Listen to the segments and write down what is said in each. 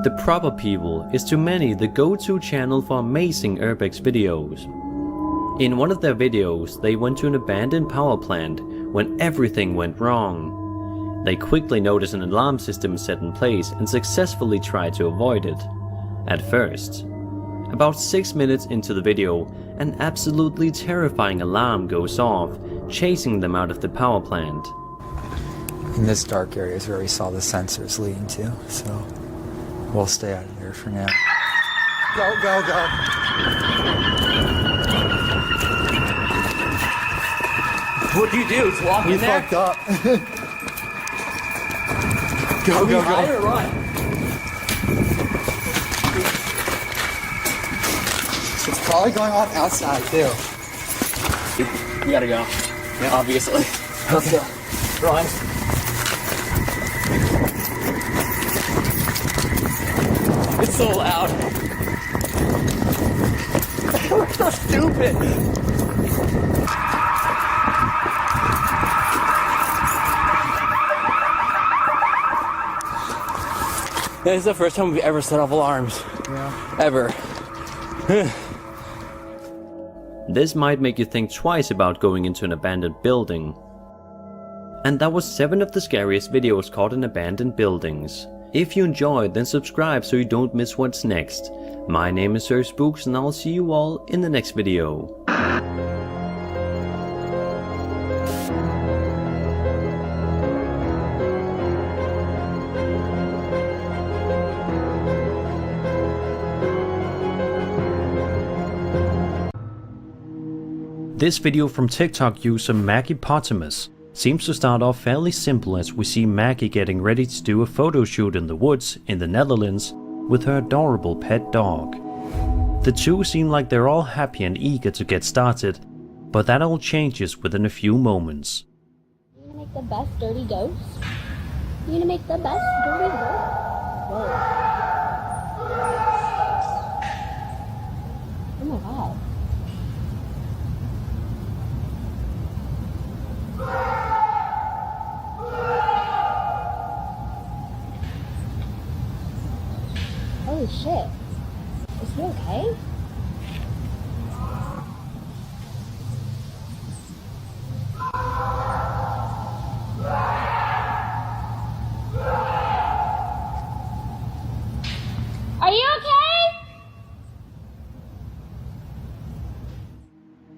The Proper People is to many the go-to channel for amazing urbex videos. In one of their videos, they went to an abandoned power plant when everything went wrong. They quickly noticed an alarm system set in place and successfully tried to avoid it. At first. About 6 minutes into the video, an absolutely terrifying alarm goes off, chasing them out of the power plant. In this dark area is where we saw the sensors leading to, so we'll stay out of there for now. Go, go, go. What do you do? Just walk in there? We fucked up. Go, go, Hide go. or run? It's probably going on outside too. We gotta go. Yeah, obviously. Let's go. Run. It's so loud. We're so stupid. This is the first time we've ever set off alarms. Yeah. Ever. This might make you think twice about going into an abandoned building. And that was 7 of the scariest videos caught in abandoned buildings. If you enjoyed, then subscribe so you don't miss what's next. My name is Sir Spooks and I'll see you all in the next video. This video from TikTok user macabre seems to start off fairly simple as we see Maggie getting ready to do a photo shoot in the woods in the Netherlands with her adorable pet dog. The two seem like they're all happy and eager to get started, but that all changes within a few moments. You gonna make the best dirty ghost? You gonna make the best dirty ghost? Whoa. Oh my god. Holy shit. Is he okay? Are you okay?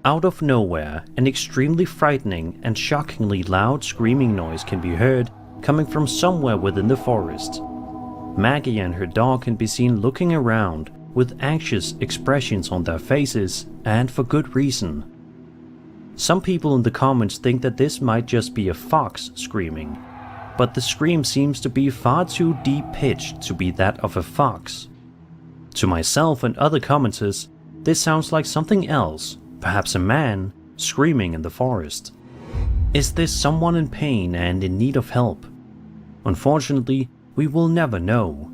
Out of nowhere, an extremely frightening and shockingly loud screaming noise can be heard coming from somewhere within the forest. Maggie and her dog can be seen looking around with anxious expressions on their faces, and for good reason. Some people in the comments think that this might just be a fox screaming, but the scream seems to be far too deep-pitched to be that of a fox. To myself and other commenters, this sounds like something else, perhaps a man, screaming in the forest. Is this someone in pain and in need of help? Unfortunately, we will never know.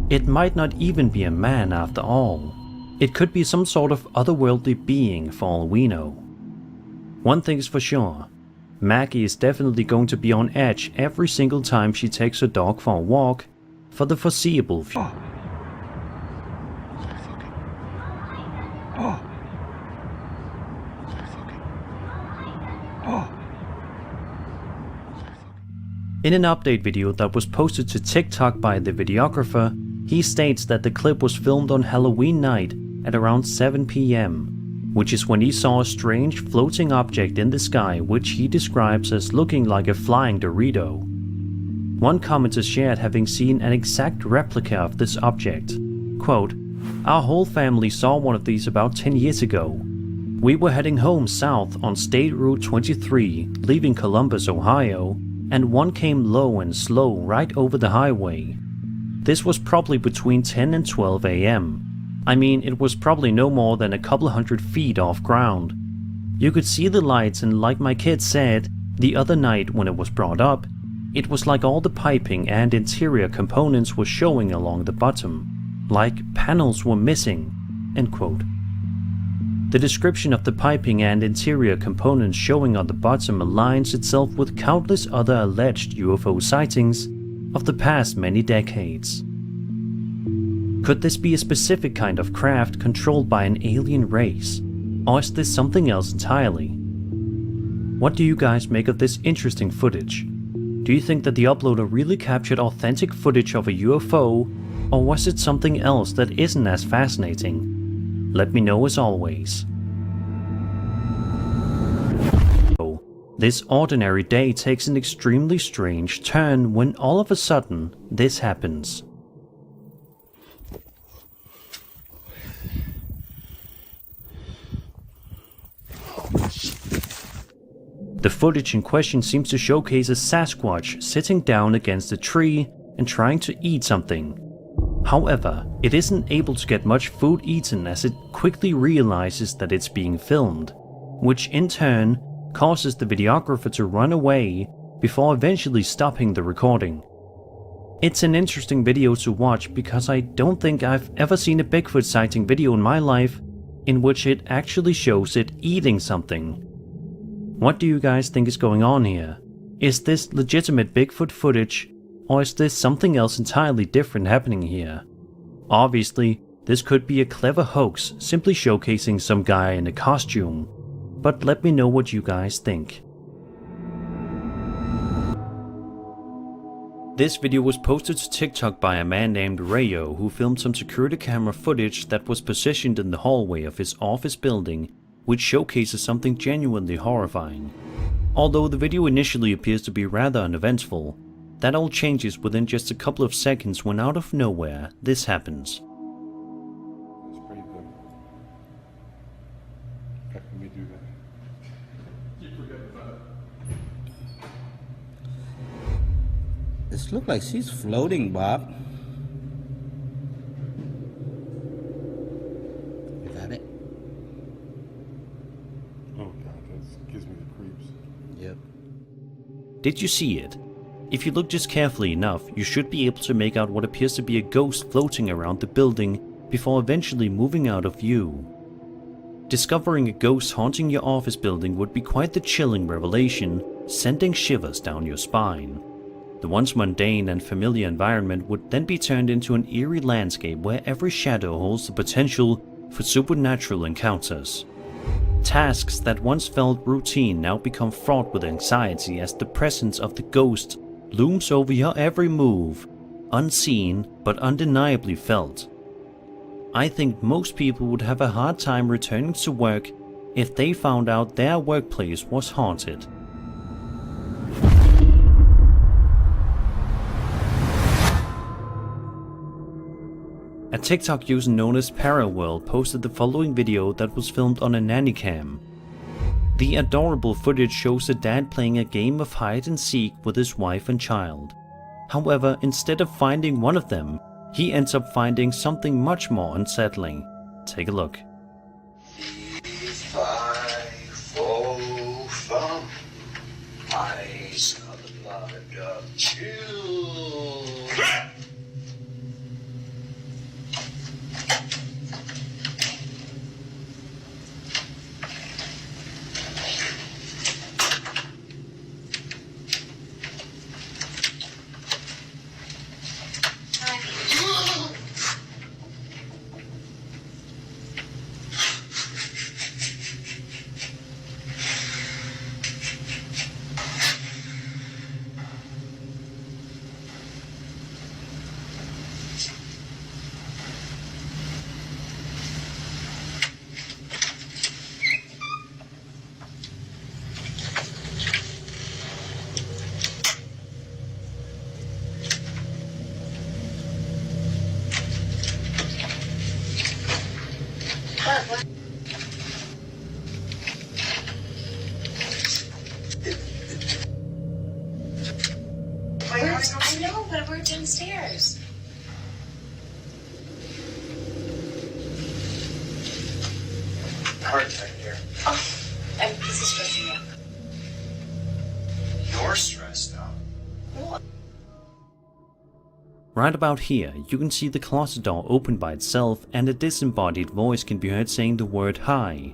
It might not even be a man after all. It could be some sort of otherworldly being for all we know. One thing's for sure, Maggie is definitely going to be on edge every single time she takes her dog for a walk for the foreseeable future. In an update video that was posted to TikTok by the videographer, he states that the clip was filmed on Halloween night at around 7 PM, which is when he saw a strange floating object in the sky which he describes as looking like a flying Dorito. One commenter shared having seen an exact replica of this object. Quote, "Our whole family saw one of these about 10 years ago. We were heading home south on State Route 23, leaving Columbus, Ohio, and one came low and slow right over the highway. This was probably between 10 and 12 AM. I mean, it was probably no more than a couple hundred feet off ground. You could see the lights, and like my kid said the other night when it was brought up, it was like all the piping and interior components were showing along the bottom, like panels were missing." End quote. The description of the piping and interior components showing on the bottom aligns itself with countless other alleged UFO sightings of the past many decades. Could this be a specific kind of craft controlled by an alien race? Or is this something else entirely? What do you guys make of this interesting footage? Do you think that the uploader really captured authentic footage of a UFO, or was it something else that isn't as fascinating? Let me know as always. This ordinary day takes an extremely strange turn when all of a sudden this happens. The footage in question seems to showcase a Sasquatch sitting down against a tree and trying to eat something. However, it isn't able to get much food eaten as it quickly realizes that it's being filmed, which in turn causes the videographer to run away before eventually stopping the recording. It's an interesting video to watch because I don't think I've ever seen a Bigfoot sighting video in my life in which it actually shows it eating something. What do you guys think is going on here? Is this legitimate Bigfoot footage, or is this something else entirely different happening here? Obviously, this could be a clever hoax simply showcasing some guy in a costume, but let me know what you guys think. This video was posted to TikTok by a man named Rayo who filmed some security camera footage that was positioned in the hallway of his office building, which showcases something genuinely horrifying. Although the video initially appears to be rather uneventful, that all changes within just a couple of seconds when out of nowhere this happens. That's pretty good. How can we do that? You forget about it. This looks like she's floating, Bob. Is that it? Oh god, that gives me the creeps. Yep. Did you see it? If you look just carefully enough, you should be able to make out what appears to be a ghost floating around the building before eventually moving out of view. Discovering a ghost haunting your office building would be quite the chilling revelation, sending shivers down your spine. The once mundane and familiar environment would then be turned into an eerie landscape where every shadow holds the potential for supernatural encounters. Tasks that once felt routine now become fraught with anxiety as the presence of the ghost looms over your every move, unseen but undeniably felt. I think most people would have a hard time returning to work if they found out their workplace was haunted. A TikTok user known as Paraworld posted the following video that was filmed on a nanny cam. The adorable footage shows a dad playing a game of hide and seek with his wife and child. However, instead of finding one of them, he ends up finding something much more unsettling. Take a look. If I fall from eyes of the blood of children. I know, but we're downstairs. Heart attack here. Oh, this is stressing me out. You're stressed out. Well, Right about here, you can see the closet door open by itself and a disembodied voice can be heard saying the word hi.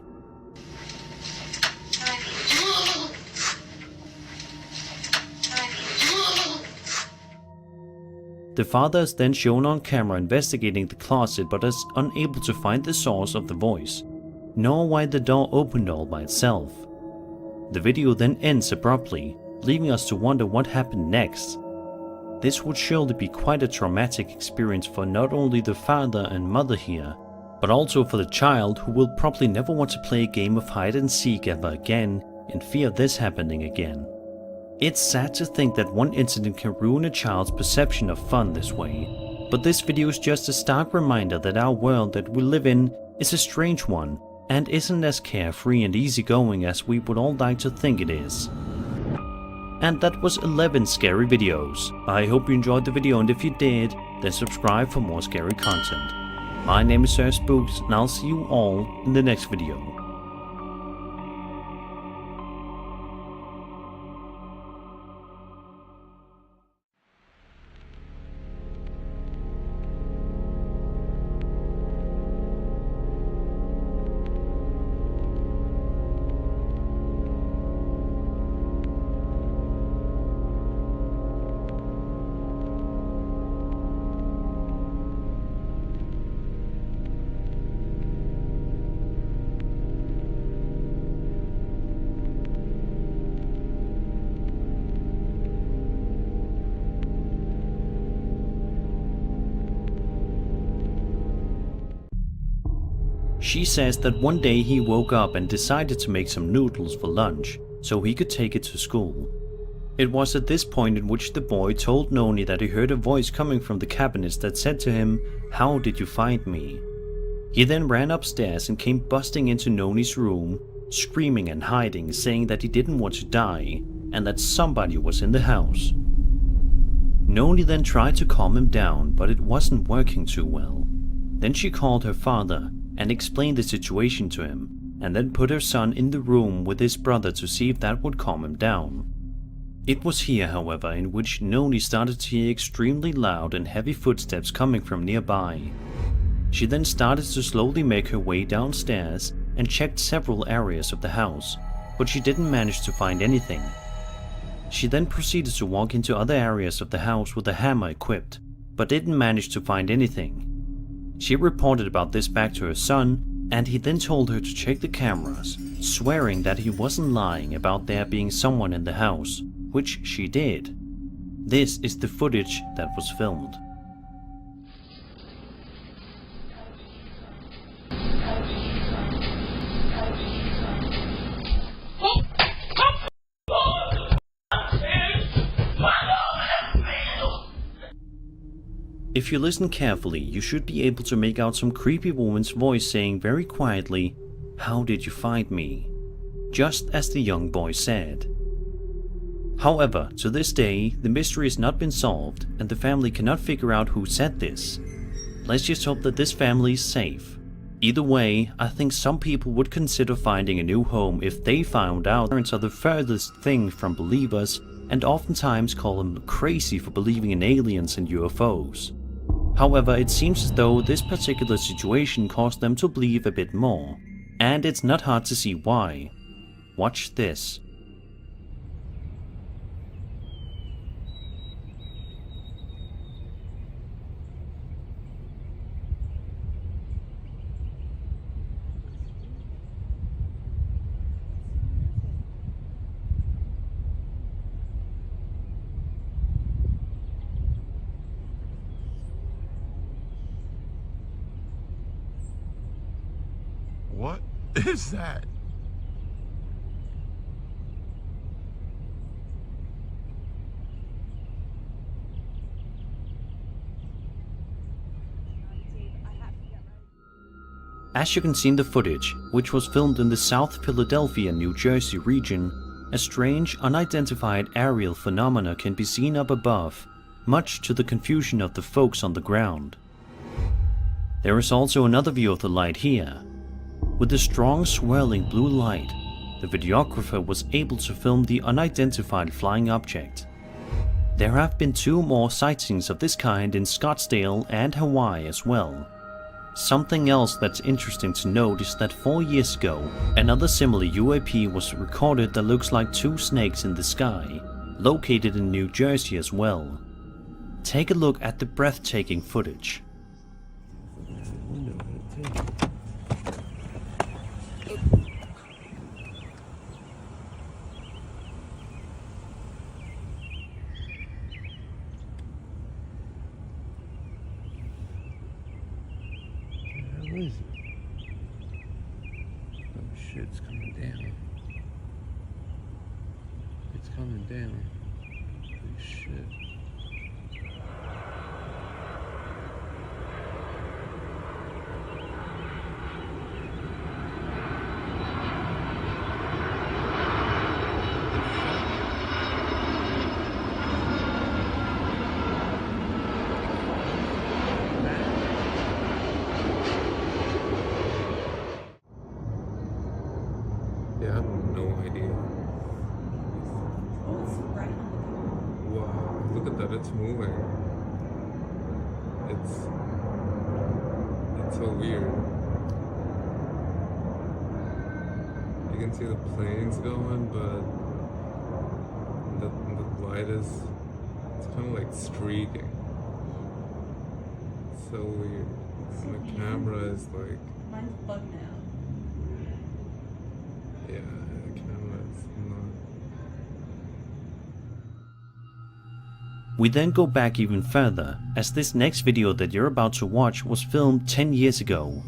The The father is then shown on camera investigating the closet but is unable to find the source of the voice, nor why the door opened all by itself. The video then ends abruptly, leaving us to wonder what happened next. This would surely be quite a traumatic experience for not only the father and mother here, but also for the child, who will probably never want to play a game of hide and seek ever again in fear of this happening again. It's sad to think that one incident can ruin a child's perception of fun this way, but this video is just a stark reminder that our world that we live in is a strange one and isn't as carefree and easygoing as we would all like to think it is. And that was 11 scary videos. I hope you enjoyed the video, and if you did, then subscribe for more scary content. My name is Sir Spooks, and I'll see you all in the next video. She says that one day he woke up and decided to make some noodles for lunch, so he could take it to school. It was at this point in which the boy told Noni that he heard a voice coming from the cabinets that said to him, "How did you find me?" He then ran upstairs and came busting into Noni's room, screaming and hiding, saying that he didn't want to die, and that somebody was in the house. Noni then tried to calm him down, but it wasn't working too well. Then she called her father and explained the situation to him, and then put her son in the room with his brother to see if that would calm him down. It was here, however, in which Noni started to hear extremely loud and heavy footsteps coming from nearby. She then started to slowly make her way downstairs and checked several areas of the house, but she didn't manage to find anything. She then proceeded to walk into other areas of the house with a hammer equipped, but didn't manage to find anything. She reported about this back to her son, and he then told her to check the cameras, swearing that he wasn't lying about there being someone in the house, which she did. This is the footage that was filmed. If you listen carefully, you should be able to make out some creepy woman's voice saying very quietly, "How did you find me?" just as the young boy said. However, to this day, the mystery has not been solved and the family cannot figure out who said this. Let's just hope that this family is safe. Either way, I think some people would consider finding a new home if they found out parents are the furthest thing from believers and oftentimes call them crazy for believing in aliens and UFOs. However, it seems as though this particular situation caused them to believe a bit more, and it's not hard to see why. Watch this. What is that? As you can see in the footage, which was filmed in the South Philadelphia, New Jersey region, a strange, unidentified aerial phenomena can be seen up above, much to the confusion of the folks on the ground. There is also another view of the light here. With the strong swirling blue light, the videographer was able to film the unidentified flying object. There have been 2 more sightings of this kind in Scottsdale and Hawaii as well. Something else that's interesting to note is that 4 years ago, another similar UAP was recorded that looks like 2 snakes in the sky, located in New Jersey as well. take a look at the breathtaking footage. Where is it? Oh shit, it's coming down. It's coming down. Holy shit. Yeah, I have no idea. Wow, look at that, it's moving. It's so weird. You can see the planes going, but the light it's kind of like streaking. It's so weird. And the camera is like, Mine's bugged now. yeah, the camera is not. We then go back even further, as this next video that you're about to watch was filmed 10 years ago.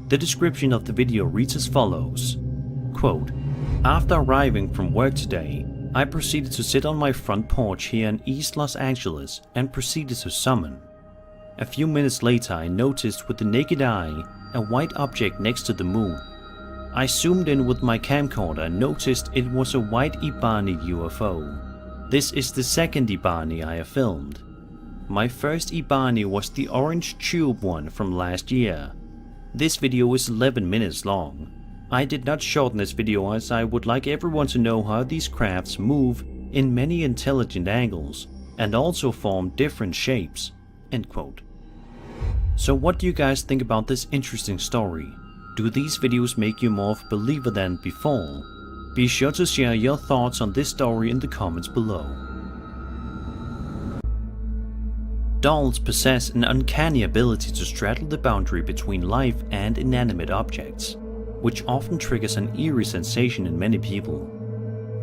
The description of the video reads as follows. Quote, "After arriving from work today, I proceeded to sit on my front porch here in East Los Angeles and proceeded to summon. A few minutes later I noticed with the naked eye a white object next to the moon. I zoomed in with my camcorder and noticed it was a white Ibani UFO. This is the second Ibani I have filmed. My first Ibani was the orange tube one from last year. This video is 11 minutes long. I did not shorten this video as I would like everyone to know how these crafts move in many intelligent angles and also form different shapes." End quote. So what do you guys think about this interesting story? Do these videos make you more of a believer than before? Be sure to share your thoughts on this story in the comments below. Dolls possess an uncanny ability to straddle the boundary between life and inanimate objects, which often triggers an eerie sensation in many people.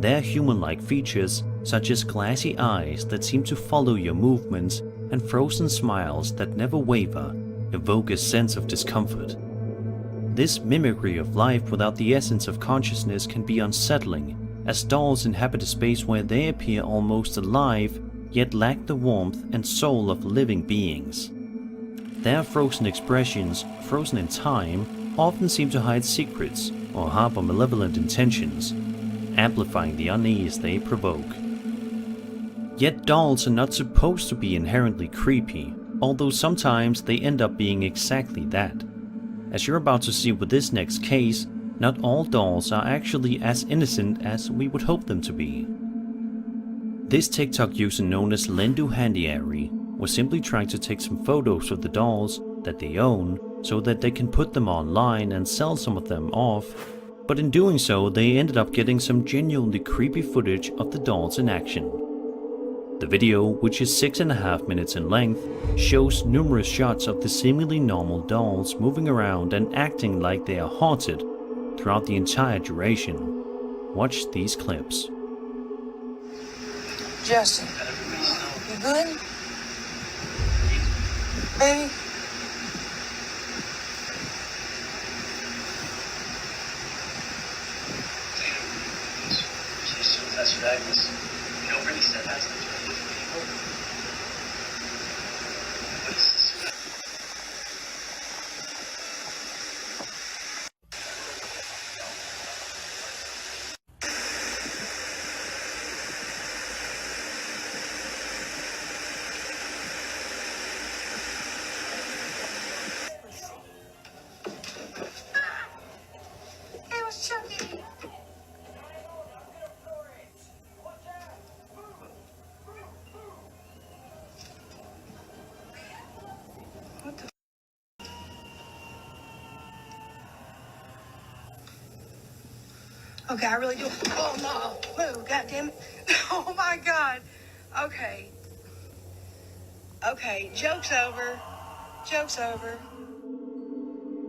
Their human-like features, such as glassy eyes that seem to follow your movements and frozen smiles that never waver, evoke a sense of discomfort. This mimicry of life without the essence of consciousness can be unsettling, as dolls inhabit a space where they appear almost alive, yet lack the warmth and soul of living beings. Their frozen expressions, frozen in time, often seem to hide secrets or harbor malevolent intentions, amplifying the unease they provoke. Yet dolls are not supposed to be inherently creepy, although sometimes they end up being exactly that. As you're about to see with this next case, not all dolls are actually as innocent as we would hope them to be. This TikTok user known as Lindu Handiari was simply trying to take some photos of the dolls that they own so that they can put them online and sell some of them off, but in doing so they ended up getting some genuinely creepy footage of the dolls in action. The video, which is 6.5 minutes in length, shows numerous shots of the seemingly normal dolls moving around and acting like they are haunted throughout the entire duration. Watch these clips. Justin, you good? Baby? That's your diagnosis. You don't really said that's the It was Chucky. What the? Okay, I really do. Oh no! Move! God damn it! Oh my God! Okay. Okay, joke's over. Joke's over.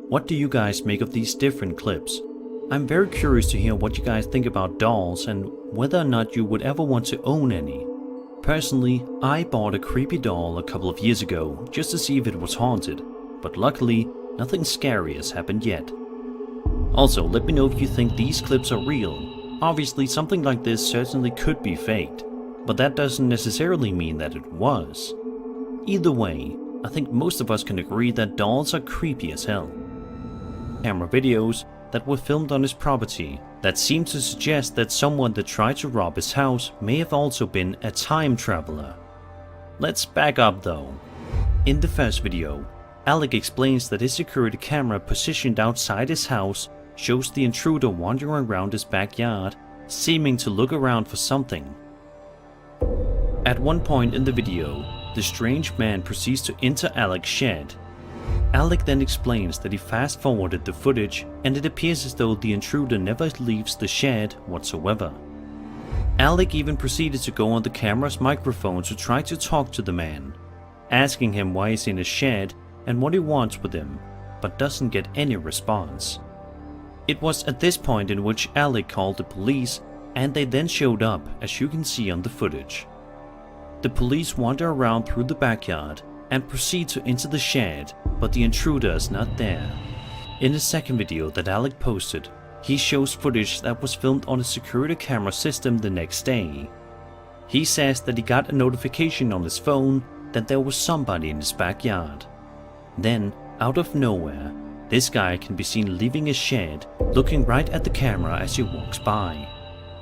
What do you guys make of these different clips? I'm very curious to hear what you guys think about dolls and whether or not you would ever want to own any. Personally, I bought a creepy doll a couple of years ago just to see if it was haunted, but luckily nothing scary has happened yet. Also, let me know if you think these clips are real. Obviously something like this certainly could be faked, but that doesn't necessarily mean that it was. Either way, I think most of us can agree that dolls are creepy as hell. Camera videos that were filmed on his property that seem to suggest that someone that tried to rob his house may have also been a time traveler. Let's back up though. In the first video, Alec explains that his security camera positioned outside his house shows the intruder wandering around his backyard, seeming to look around for something. At one point in the video, the strange man proceeds to enter Alec's shed. Alec then explains that he fast forwarded the footage and it appears as though the intruder never leaves the shed whatsoever. Alec even proceeded to go on the camera's microphone to try to talk to the man, asking him why he's in his shed and what he wants with him, but doesn't get any response. It was at this point in which Alec called the police and they then showed up, as you can see on the footage. The police wander around through the backyard and proceed to enter the shed, but the intruder is not there. In the second video that Alec posted, he shows footage that was filmed on a security camera system the next day. He says that he got a notification on his phone that there was somebody in his backyard. Then, out of nowhere, this guy can be seen leaving his shed, looking right at the camera as he walks by.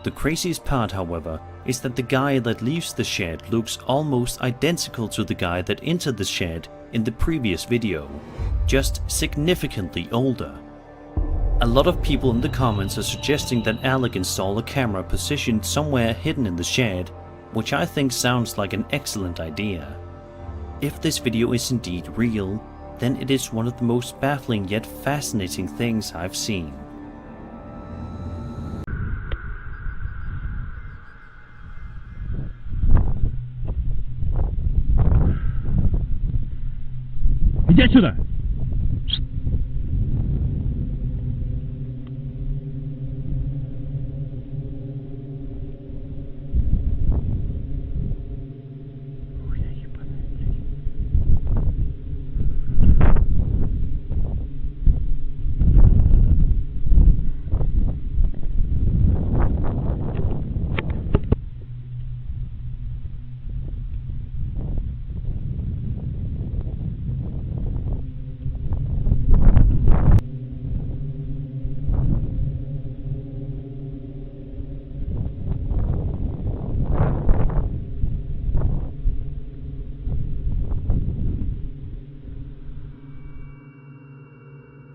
The craziest part, however, is that the guy that leaves the shed looks almost identical to the guy that entered the shed in the previous video, just significantly older. A lot of people in the comments are suggesting that Alec install a camera positioned somewhere hidden in the shed, which I think sounds like an excellent idea. If this video is indeed real, then it is one of the most baffling yet fascinating things I've seen. Иди отсюда!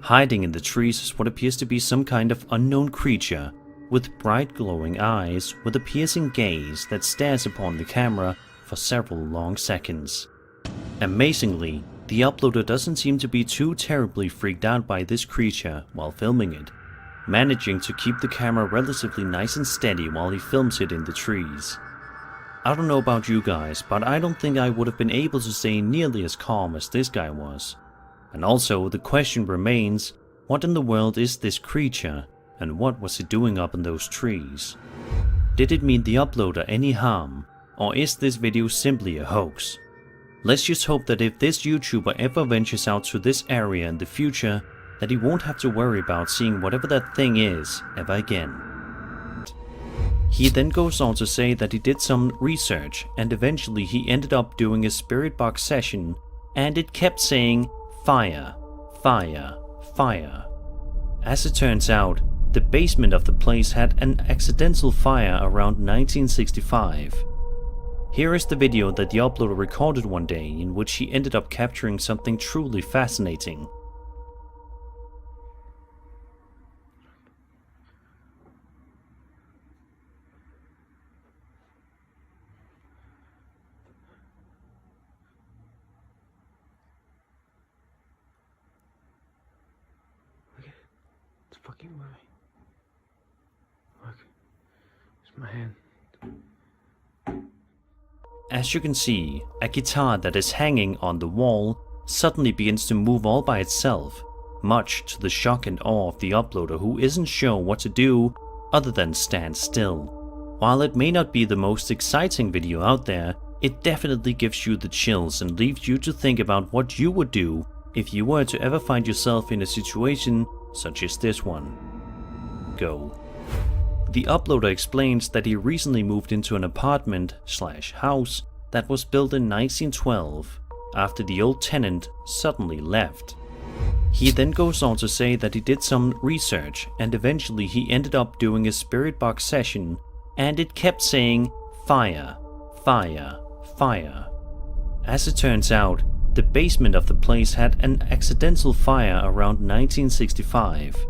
Hiding in the trees is what appears to be some kind of unknown creature with bright glowing eyes with a piercing gaze that stares upon the camera for several long seconds. Amazingly, the uploader doesn't seem to be too terribly freaked out by this creature while filming it, managing to keep the camera relatively nice and steady while he films it in the trees. I don't know about you guys, but I don't think I would have been able to stay nearly as calm as this guy was. And also, the question remains, what in the world is this creature, and what was it doing up in those trees? Did it mean the uploader any harm, or is this video simply a hoax? Let's just hope that if this YouTuber ever ventures out to this area in the future, that he won't have to worry about seeing whatever that thing is ever again. He then goes on to say that he did some research and eventually he ended up doing a spirit box session and it kept saying fire, fire, fire. As it turns out, the basement of the place had an accidental fire around 1965. Here is the video that the uploader recorded one day in which he ended up capturing something truly fascinating. It's fucking moving. Look, it's my hand. As you can see, a guitar that is hanging on the wall suddenly begins to move all by itself, much to the shock and awe of the uploader, who isn't sure what to do other than stand still. While it may not be the most exciting video out there, it definitely gives you the chills and leaves you to think about what you would do if you were to ever find yourself in a situation such as this one. Go. The uploader explains that he recently moved into an apartment/house that was built in 1912 after the old tenant suddenly left. He then goes on to say that he did some research and eventually he ended up doing a spirit box session and it kept saying fire, fire, fire. As it turns out, the basement of the place had an accidental fire around 1965.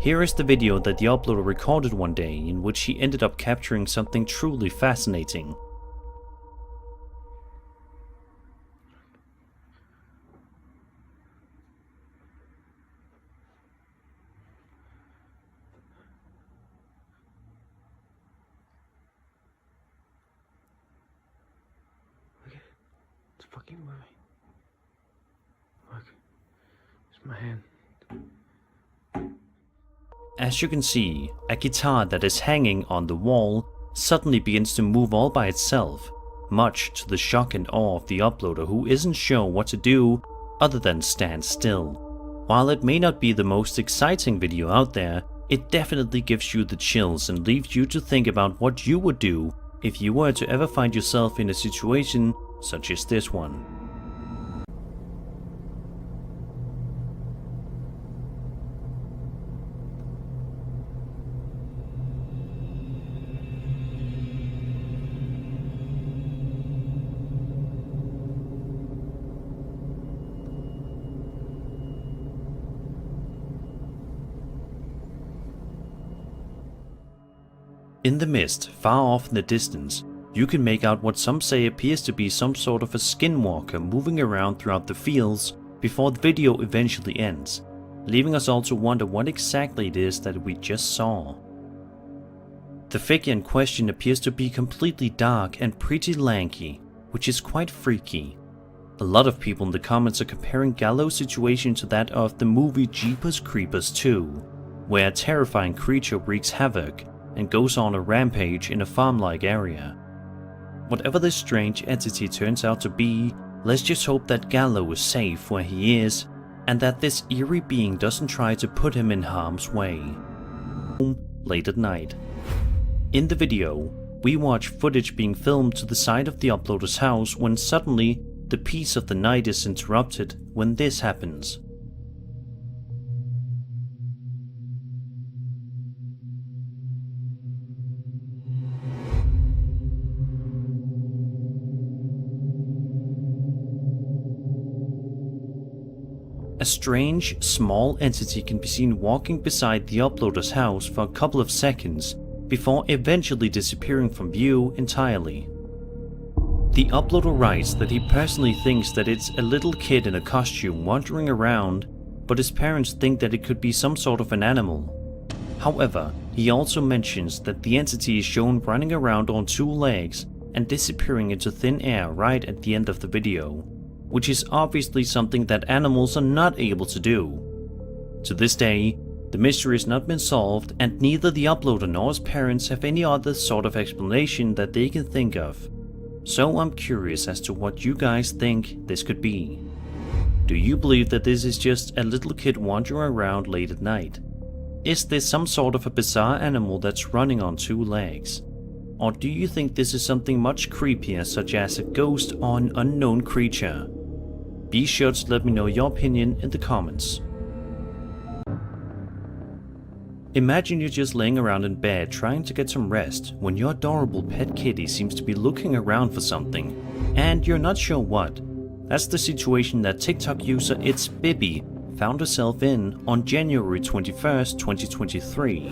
Here is the video that the uploader recorded one day in which he ended up capturing something truly fascinating. It's fucking moving. Look, it's my hand. As you can see, a guitar that is hanging on the wall suddenly begins to move all by itself, much to the shock and awe of the uploader, who isn't sure what to do other than stand still. While it may not be the most exciting video out there, it definitely gives you the chills and leaves you to think about what you would do if you were to ever find yourself in a situation such as this one. In the mist, far off in the distance, you can make out what some say appears to be some sort of a skinwalker moving around throughout the fields before the video eventually ends, leaving us all to wonder what exactly it is that we just saw. The figure in question appears to be completely dark and pretty lanky, which is quite freaky. A lot of people in the comments are comparing Gallo's situation to that of the movie Jeepers Creepers 2, where a terrifying creature wreaks havoc and goes on a rampage in a farm-like area. Whatever this strange entity turns out to be, let's just hope that Gallo is safe where he is, and that this eerie being doesn't try to put him in harm's way. Late at night. In the video, we watch footage being filmed to the side of the uploader's house when suddenly the peace of the night is interrupted when this happens. A strange, small entity can be seen walking beside the uploader's house for a couple of seconds before eventually disappearing from view entirely. The uploader writes that he personally thinks that it's a little kid in a costume wandering around, but his parents think that it could be some sort of an animal. However, he also mentions that the entity is shown running around on two legs and disappearing into thin air right at the end of the video, which is obviously something that animals are not able to do. To this day, the mystery has not been solved, and neither the uploader nor his parents have any other sort of explanation that they can think of. So I'm curious as to what you guys think this could be. Do you believe that this is just a little kid wandering around late at night? Is this some sort of a bizarre animal that's running on two legs? Or do you think this is something much creepier, such as a ghost or an unknown creature? Be sure to let me know your opinion in the comments. Imagine you're just laying around in bed trying to get some rest when your adorable pet kitty seems to be looking around for something, and you're not sure what. That's the situation that TikTok user It's Bibi found herself in on January 21st, 2023.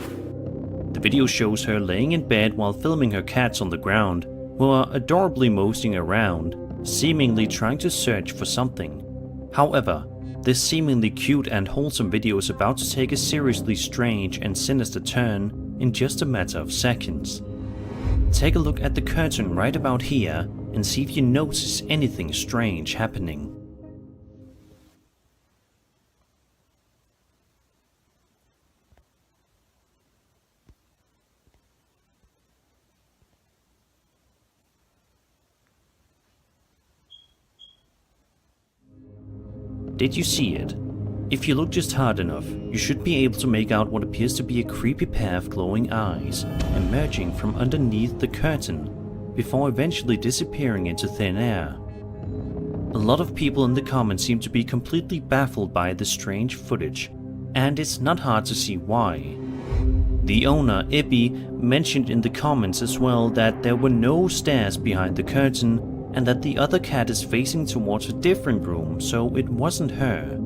The video shows her laying in bed while filming her cats on the ground, who are adorably moseying around, seemingly trying to search for something. However, this seemingly cute and wholesome video is about to take a seriously strange and sinister turn in just a matter of seconds. Take a look at the curtain right about here and see if you notice anything strange happening. Did you see it? If you look just hard enough, you should be able to make out what appears to be a creepy pair of glowing eyes emerging from underneath the curtain before eventually disappearing into thin air. A lot of people in the comments seem to be completely baffled by the strange footage, and it's not hard to see why. The owner, Ibby, mentioned in the comments as well that there were no stairs behind the curtain and that the other cat is facing towards a different room, so it wasn't her.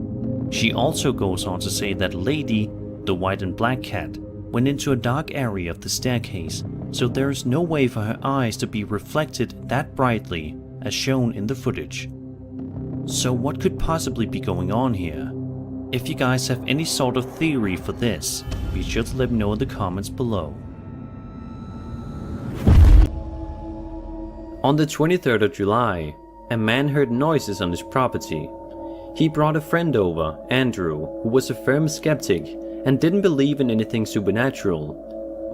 She also goes on to say that Lady, the white and black cat, went into a dark area of the staircase, so there is no way for her eyes to be reflected that brightly as shown in the footage. So what could possibly be going on here? If you guys have any sort of theory for this, be sure to let me know in the comments below. On the 23rd of July, a man heard noises on his property. He brought a friend over, Andrew, who was a firm skeptic and didn't believe in anything supernatural.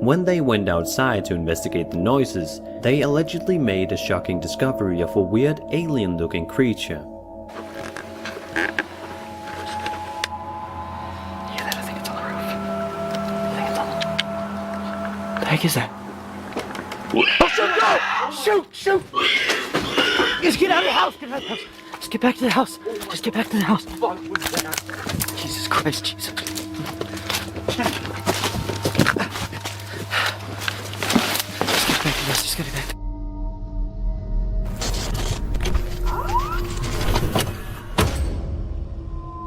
When they went outside to investigate the noises, they allegedly made a shocking discovery of a weird alien-looking creature. Yeah, I think it's on the roof. I think it's on the... The heck is that? Shoot! Shoot! Just get out of the house! Get out of the house! Just get back to the house! Just get back to the house! Jesus Christ, Jesus. Just get back.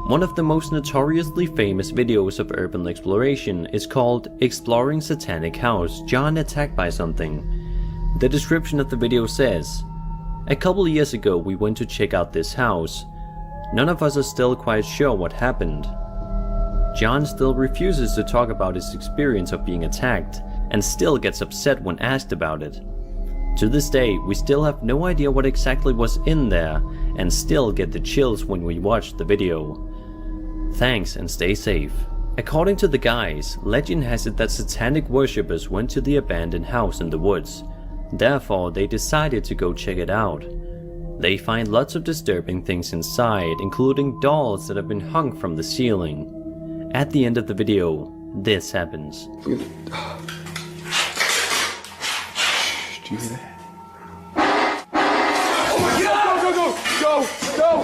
One of the most notoriously famous videos of urban exploration is called Exploring Satanic House, John Attacked by Something. The description of the video says, "A couple years ago we went to check out this house. None of us are still quite sure what happened. John still refuses to talk about his experience of being attacked and still gets upset when asked about it. To this day, we still have no idea what exactly was in there and still get the chills when we watch the video. Thanks and stay safe." According to the guys, legend has it that satanic worshippers went to the abandoned house in the woods. Therefore, they decided to go check it out. They find lots of disturbing things inside, including dolls that have been hung from the ceiling. At the end of the video, this happens. Do you hear that? Oh my God! Go! Oh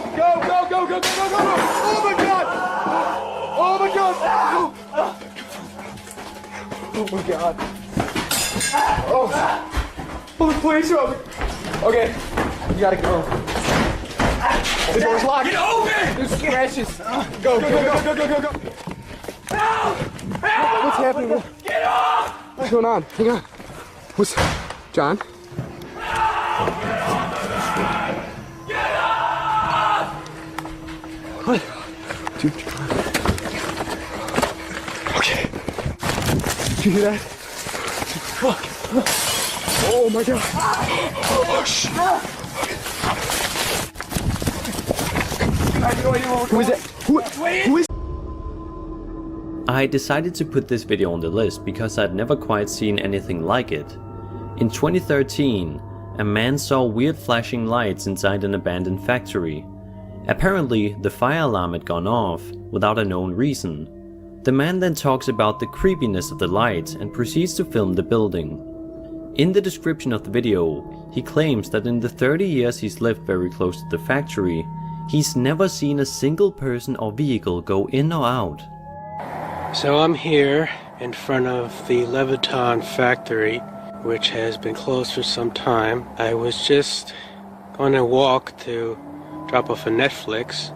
my God! Oh my God! Oh my God! Oh, the police are open. Okay, you gotta go. The door's locked. Get open! There's scratches. Go! What's happening? Get off! What's going on? Hang on. What's... John? Get off! What? Dude. Okay. Did you hear that? Fuck. Oh my God. Oh shit. Who is it? Who is... I decided to put this video on the list because I'd never quite seen anything like it. In 2013, a man saw weird flashing lights inside an abandoned factory. Apparently, the fire alarm had gone off without a known reason. The man then talks about the creepiness of the lights and proceeds to film the building. In the description of the video, he claims that in the 30 years he's lived very close to the factory, he's never seen a single person or vehicle go in or out. So I'm here in front of the Leviton factory, which has been closed for some time. I was just on a walk to drop off a Netflix.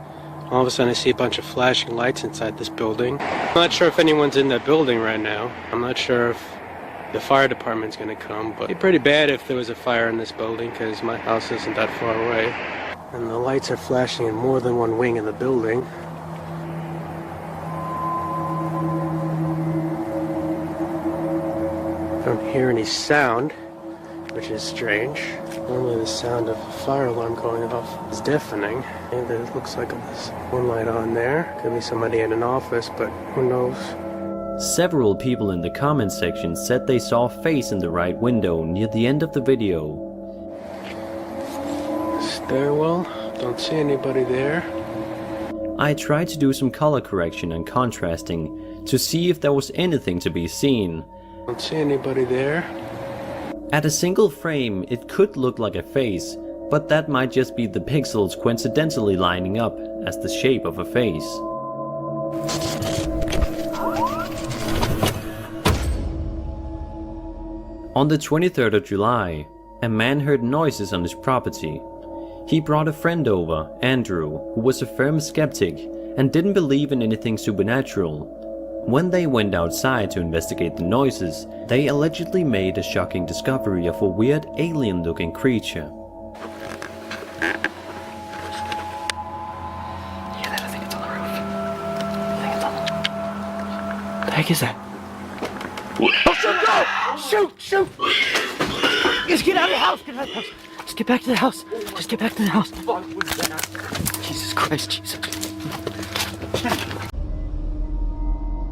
All of a sudden I see a bunch of flashing lights inside this building. I'm not sure if anyone's in that building right now. I'm not sure if the fire department's gonna come, but it'd be pretty bad if there was a fire in this building because my house isn't that far away. And the lights are flashing in more than one wing in the building. I don't hear any sound, which which is strange. Normally the sound of a fire alarm going off is deafening. And it looks like there's one light on there. Could be somebody in an office, but who knows? Several people in the comments section said they saw a face in the right window near the end of the video. Stairwell, don't see anybody there. I tried to do some color correction and contrasting to see if there was anything to be seen. Don't see anybody there. At a single frame, it could look like a face, but that might just be the pixels coincidentally lining up as the shape of a face. On the 23rd of July, a man heard noises on his property. He brought a friend over, Andrew, who was a firm skeptic and didn't believe in anything supernatural. When they went outside to investigate the noises, they allegedly made a shocking discovery of a weird alien-looking creature. Yeah, I think it's on the roof. I think it's on the... What the heck is that? Oh, shoot, go! Shoot! Just get out of the house! Get out of the house! Just get back to the house! Just get back to the house! Jesus Christ, Jesus.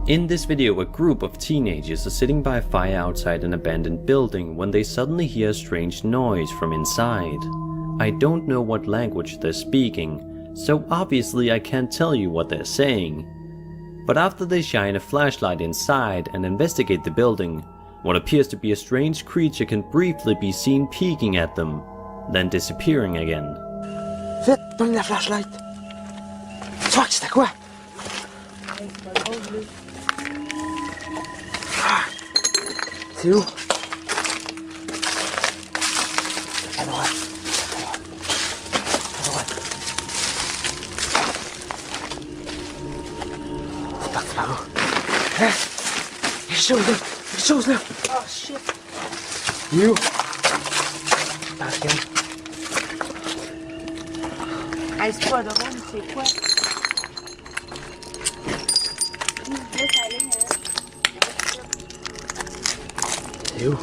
In this video, a group of teenagers are sitting by a fire outside an abandoned building when they suddenly hear a strange noise from inside. I don't know what language they're speaking, so obviously I can't tell you what they're saying. But after they shine a flashlight inside and investigate the building, what appears to be a strange creature can briefly be seen peeking at them, then disappearing again. Vite, donne la flashlight! Fuck, c'était quoi? C'est où? À droite. À droite. C'est parti par où? Hein? Il y a quelque chose là! Il y a quelque chose là! Oh shit! Il est où? Passe, regarde. Hey, c'est pas drôle, c'est quoi? C'est où?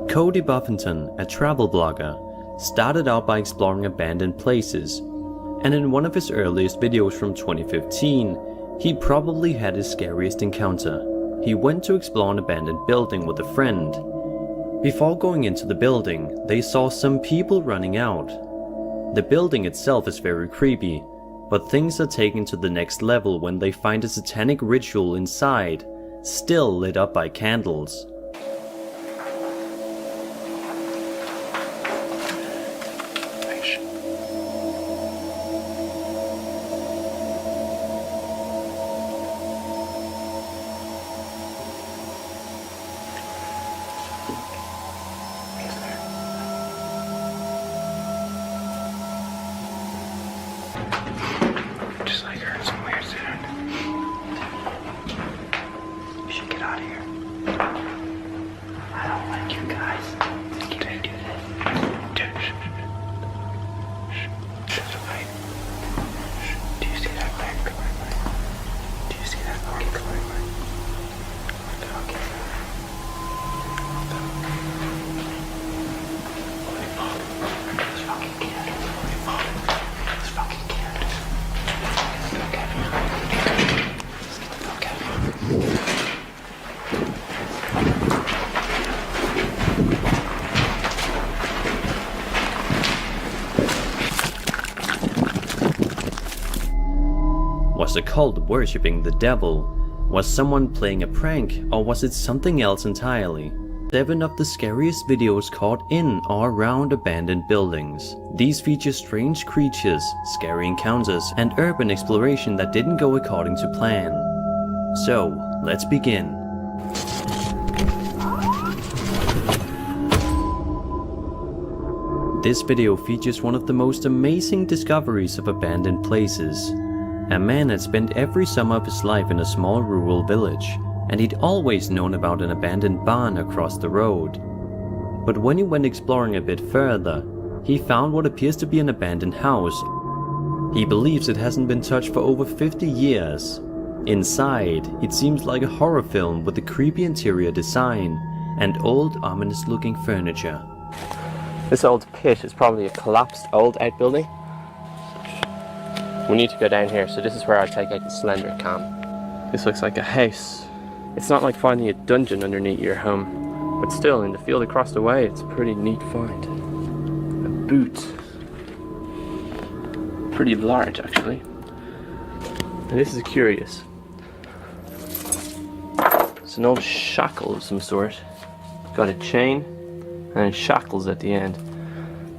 Cody Buffington, a travel blogger, started out by exploring abandoned places, and in one of his earliest videos from 2015, he probably had his scariest encounter. He went to explore an abandoned building with a friend. Before going into the building, they saw some people running out. The building itself is very creepy, but things are taken to the next level when they find a satanic ritual inside, still lit up by candles. Just like heard some weird sound. We should get out of here. I don't like you guys. Can I do this? Shh. Right. Do you see that light? Do you see that? Okay, come on. Okay. Let's fucking get out of here. Let's fucking get out of here. Was the cult worshipping the devil? Was someone playing a prank, or was it something else entirely? 7 of the scariest videos caught in or around abandoned buildings. These feature strange creatures, scary encounters, and urban exploration that didn't go according to plan. So, let's begin. This video features one of the most amazing discoveries of abandoned places. A man had spent every summer of his life in a small rural village, and he'd always known about an abandoned barn across the road. But when he went exploring a bit further, he found what appears to be an abandoned house. He believes it hasn't been touched for over 50 years. Inside, it seems like a horror film with a creepy interior design and old, ominous-looking furniture. This old pit is probably a collapsed old outbuilding. We need to go down here, so this is where I take out the slender cam. This looks like a house. It's not like finding a dungeon underneath your home, but still, in the field across the way, it's a pretty neat find. A boot. Pretty large, actually. And this is curious. It's an old shackle of some sort. Got a chain and shackles at the end.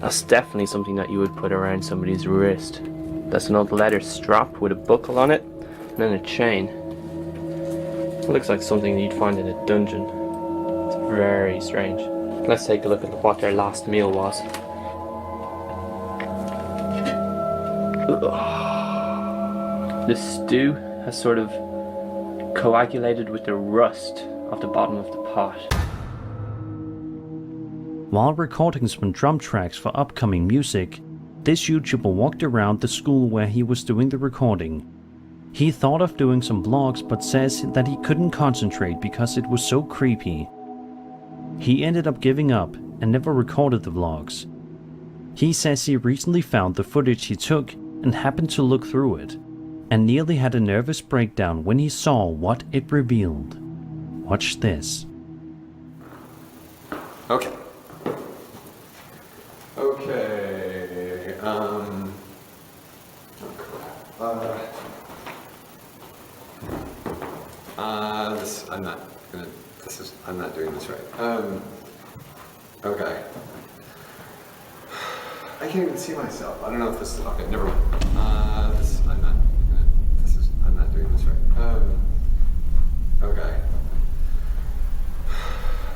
That's definitely something that you would put around somebody's wrist. That's an old leather strap with a buckle on it, and then a chain. It looks like something you'd find in a dungeon. It's very strange. Let's take a look at what their last meal was. Ugh. The stew has sort of coagulated with the rust off the bottom of the pot. While recording some drum tracks for upcoming music, this YouTuber walked around the school where he was doing the recording. He thought of doing some vlogs, but says that he couldn't concentrate because it was so creepy. He ended up giving up and never recorded the vlogs. He says he recently found the footage he took and happened to look through it, and nearly had a nervous breakdown when he saw what it revealed. Watch this. Okay. I'm not doing this right. Okay. I can't even see myself. I don't know if this is, okay, never mind. I'm not doing this right. Okay.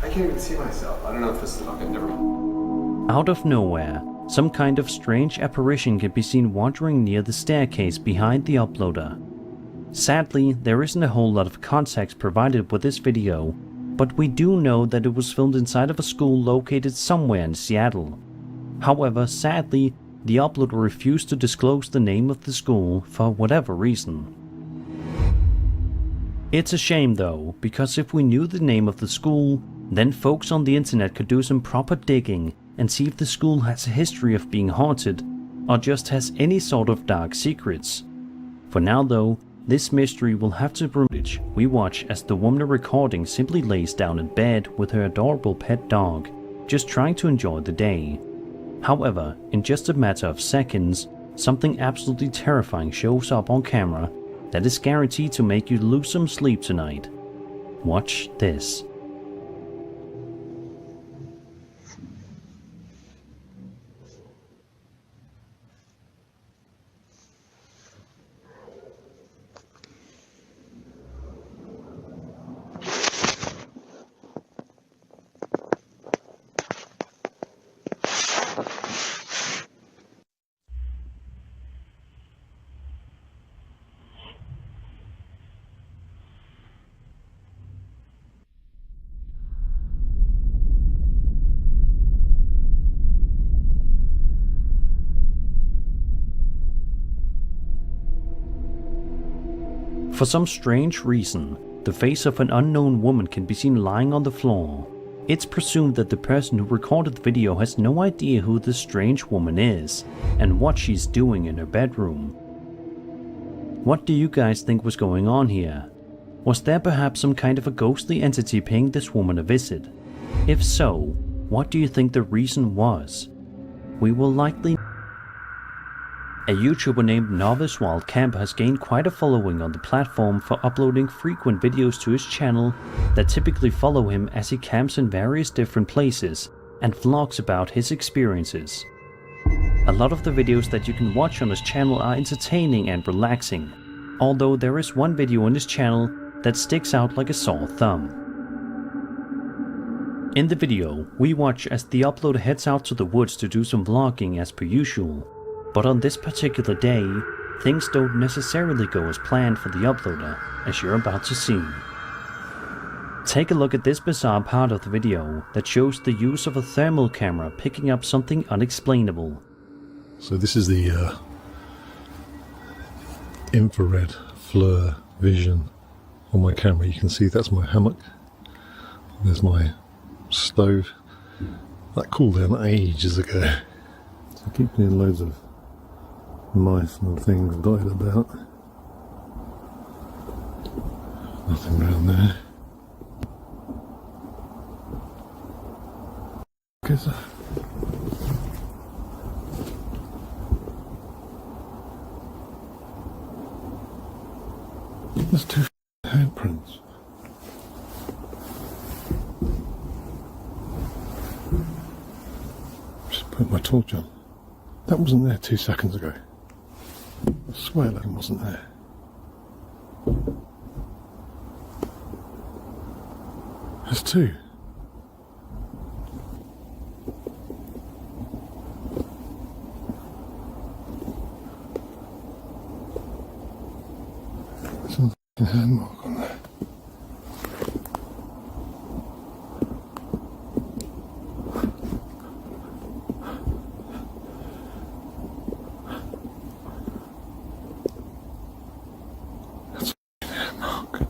I can't even see myself. I don't know if this is, okay, never mind. Out of nowhere, some kind of strange apparition can be seen wandering near the staircase behind the uploader. Sadly, there isn't a whole lot of context provided with this video, but we do know that it was filmed inside of a school located somewhere in Seattle. However, sadly, the uploader refused to disclose the name of the school for whatever reason. It's a shame though, because if we knew the name of the school, then folks on the internet could do some proper digging and see if the school has a history of being haunted, or just has any sort of dark secrets. For now though, this mystery will have to be. We watch as the woman recording simply lays down in bed with her adorable pet dog, just trying to enjoy the day. However, in just a matter of seconds, something absolutely terrifying shows up on camera that is guaranteed to make you lose some sleep tonight. Watch this. For some strange reason, the face of an unknown woman can be seen lying on the floor. It's presumed that the person who recorded the video has no idea who this strange woman is and what she's doing in her bedroom. What do you guys think was going on here? Was there perhaps some kind of a ghostly entity paying this woman a visit? If so, what do you think the reason was? We will likely. A YouTuber named Novice Wild Camper has gained quite a following on the platform for uploading frequent videos to his channel that typically follow him as he camps in various different places and vlogs about his experiences. A lot of the videos that you can watch on his channel are entertaining and relaxing, although there is one video on his channel that sticks out like a sore thumb. In the video, we watch as the uploader heads out to the woods to do some vlogging as per usual. But on this particular day, things don't necessarily go as planned for the uploader, as you're about to see. Take a look at this bizarre part of the video that shows the use of a thermal camera picking up something unexplainable. So this is the infrared FLIR vision on my camera. You can see that's my hammock. There's my stove. That cooled down ages ago. So I keep seeing loads of mice and things dotted about. Nothing around there. Guess there's two handprints. Just put my torch on. That wasn't there 2 seconds ago. I swear that wasn't there. There's two. Some hand mark on there. That's a hand mark.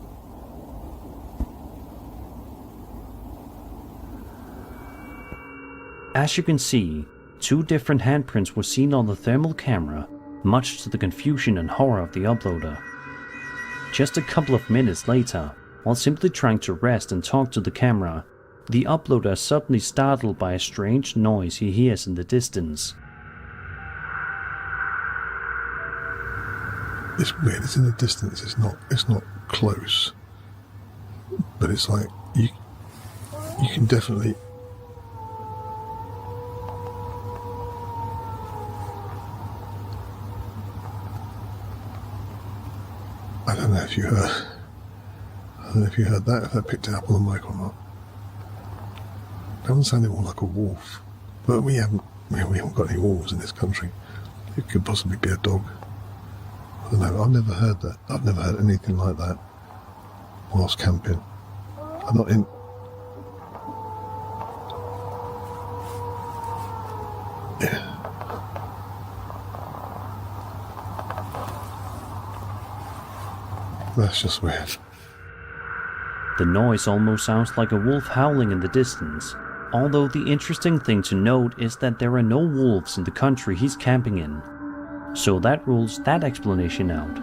As you can see, two different handprints were seen on the thermal camera, much to the confusion and horror of the uploader. Just a couple of minutes later, while simply trying to rest and talk to the camera, the uploader is suddenly startled by a strange noise he hears in the distance. It's weird, it's in the distance, it's not close. But it's like you can definitely I don't know if you heard that, if that picked it up on the mic or not. That doesn't sound more like a wolf. But we haven't got any wolves in this country. It could possibly be a dog. I don't know, I've never heard that. I've never heard anything like that whilst camping. I'm not in... Yeah. That's just weird. The noise almost sounds like a wolf howling in the distance, although the interesting thing to note is that there are no wolves in the country he's camping in. So that rules that explanation out.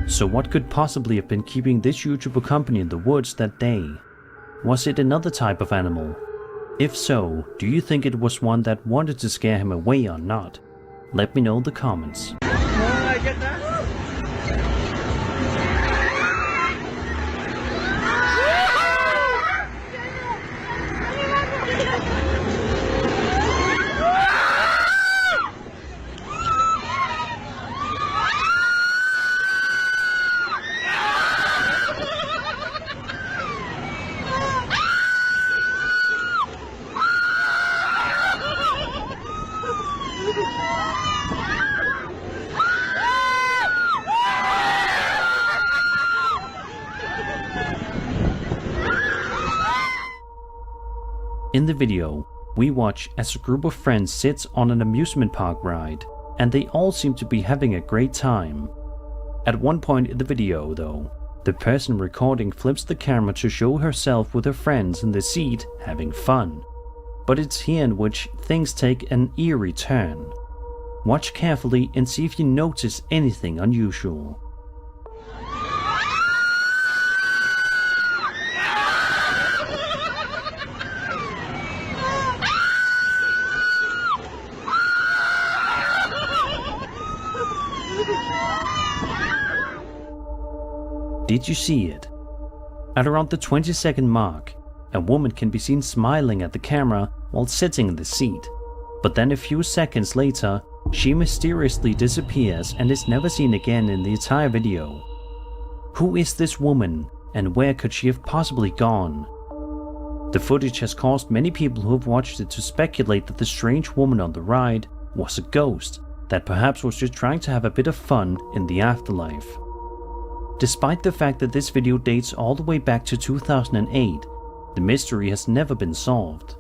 So what could possibly have been keeping this YouTuber company in the woods that day? Was it another type of animal? If so, do you think it was one that wanted to scare him away or not? Let me know in the comments. I get that? In the video, we watch as a group of friends sits on an amusement park ride, and they all seem to be having a great time. At one point in the video though, the person recording flips the camera to show herself with her friends in the seat having fun. But it's here in which things take an eerie turn. Watch carefully and see if you notice anything unusual. Did you see it? At around the 20-second mark, a woman can be seen smiling at the camera while sitting in the seat, but then a few seconds later, she mysteriously disappears and is never seen again in the entire video. Who is this woman, and where could she have possibly gone? The footage has caused many people who have watched it to speculate that the strange woman on the ride was a ghost that perhaps was just trying to have a bit of fun in the afterlife. Despite the fact that this video dates all the way back to 2008, the mystery has never been solved.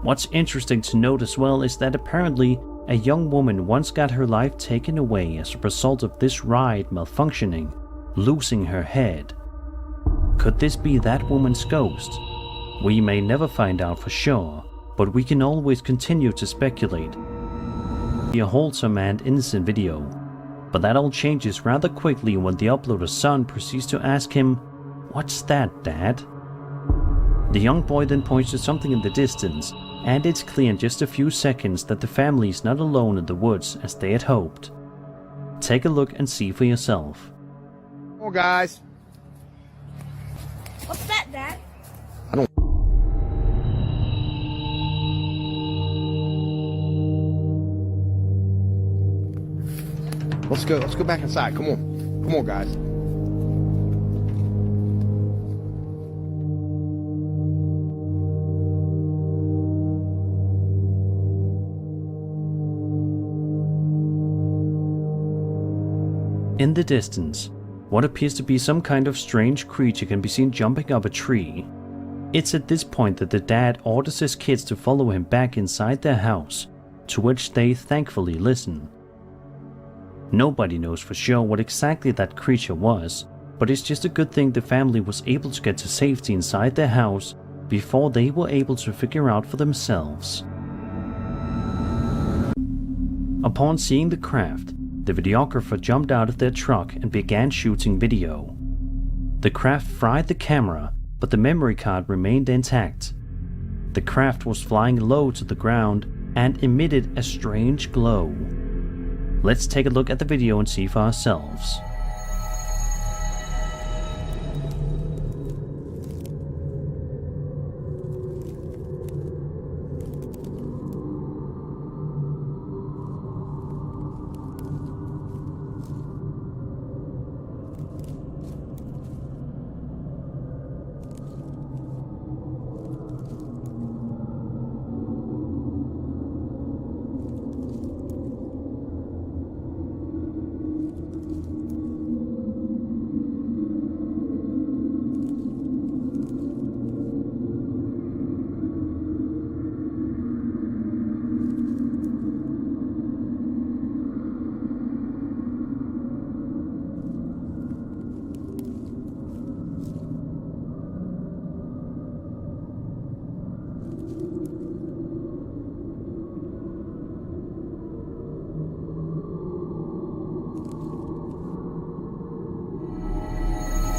What's interesting to note as well is that apparently a young woman once got her life taken away as a result of this ride malfunctioning, losing her head. Could this be that woman's ghost? We may never find out for sure, but we can always continue to speculate. A wholesome and innocent video, but that all changes rather quickly when the uploader's son proceeds to ask him, "What's that, Dad?" The young boy then points to something in the distance, and it's clear in just a few seconds that the family is not alone in the woods as they had hoped. Take a look and see for yourself. Come on, guys. What's that, Dad? Let's go back inside. Come on, guys. In the distance, what appears to be some kind of strange creature can be seen jumping up a tree. It's at this point that the dad orders his kids to follow him back inside their house, to which they thankfully listen. Nobody knows for sure what exactly that creature was, but it's just a good thing the family was able to get to safety inside their house before they were able to figure out for themselves. Upon seeing the craft, the videographer jumped out of their truck and began shooting video. The craft fried the camera, but the memory card remained intact. The craft was flying low to the ground and emitted a strange glow. Let's take a look at the video and see for ourselves.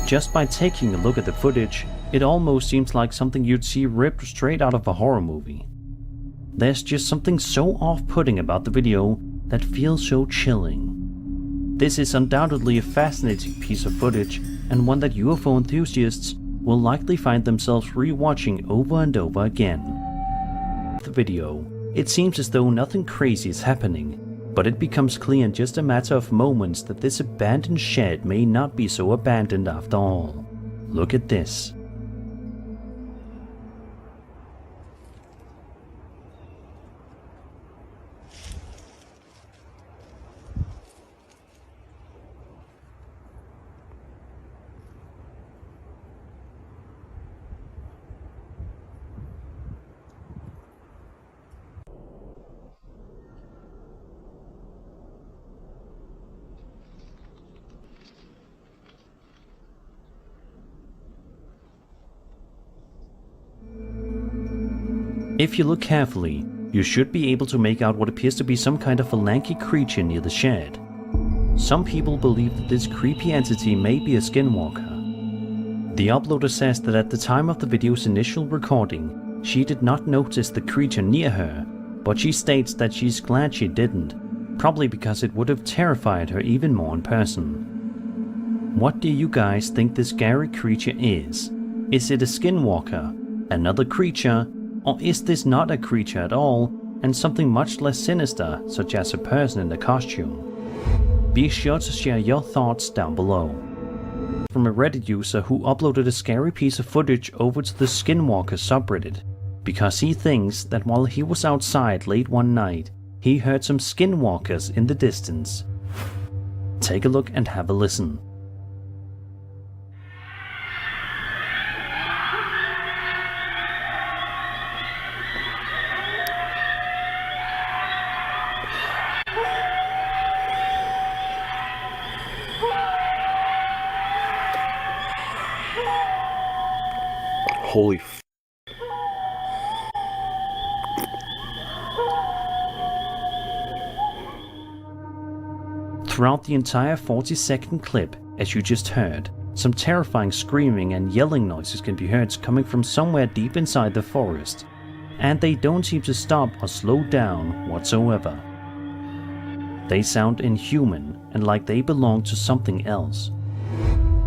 Just by taking a look at the footage, it almost seems like something you'd see ripped straight out of a horror movie. There's just something so off-putting about the video that feels so chilling. This is undoubtedly a fascinating piece of footage, and one that UFO enthusiasts will likely find themselves re-watching over and over again. The video, it seems as though nothing crazy is happening, but it becomes clear in just a matter of moments that this abandoned shed may not be so abandoned after all. Look at this. If you look carefully, you should be able to make out what appears to be some kind of a lanky creature near the shed. Some people believe that this creepy entity may be a skinwalker. The uploader says that at the time of the video's initial recording, she did not notice the creature near her, but she states that she's glad she didn't, probably because it would have terrified her even more in person. What do you guys think this scary creature is? Is it a skinwalker, another creature, or is this not a creature at all, and something much less sinister, such as a person in a costume? Be sure to share your thoughts down below. From a Reddit user who uploaded a scary piece of footage over to the Skinwalker subreddit, because he thinks that while he was outside late one night, he heard some skinwalkers in the distance. Take a look and have a listen. Holy f. Throughout the entire 40-second clip, as you just heard, some terrifying screaming and yelling noises can be heard coming from somewhere deep inside the forest, and they don't seem to stop or slow down whatsoever. They sound inhuman and like they belong to something else,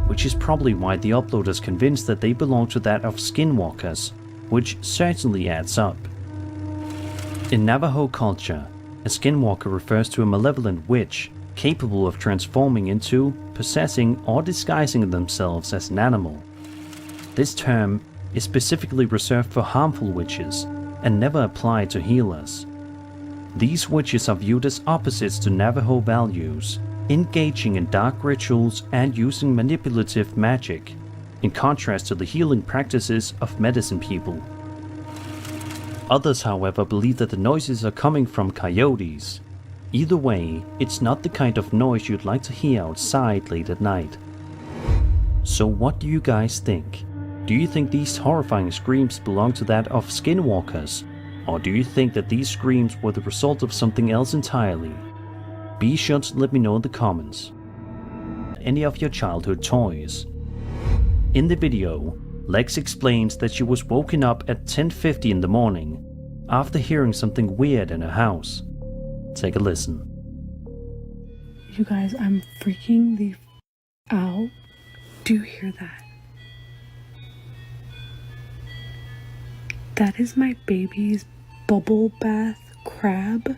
which is probably why the uploader is convinced that they belong to that of skinwalkers, which certainly adds up. In Navajo culture, a skinwalker refers to a malevolent witch capable of transforming into, possessing, or disguising themselves as an animal. This term is specifically reserved for harmful witches and never applied to healers. These witches are viewed as opposites to Navajo values, engaging in dark rituals and using manipulative magic, in contrast to the healing practices of medicine people. Others, however, believe that the noises are coming from coyotes. Either way, it's not the kind of noise you'd like to hear outside late at night. So what do you guys think? Do you think these horrifying screams belong to that of skinwalkers? Or do you think that these screams were the result of something else entirely? Be sure to let me know in the comments. Any of your childhood toys? In the video, Lex explains that she was woken up at 10:50 in the morning after hearing something weird in her house. Take a listen. You guys, I'm freaking the out. Do you hear that? That is my baby's bubble bath crab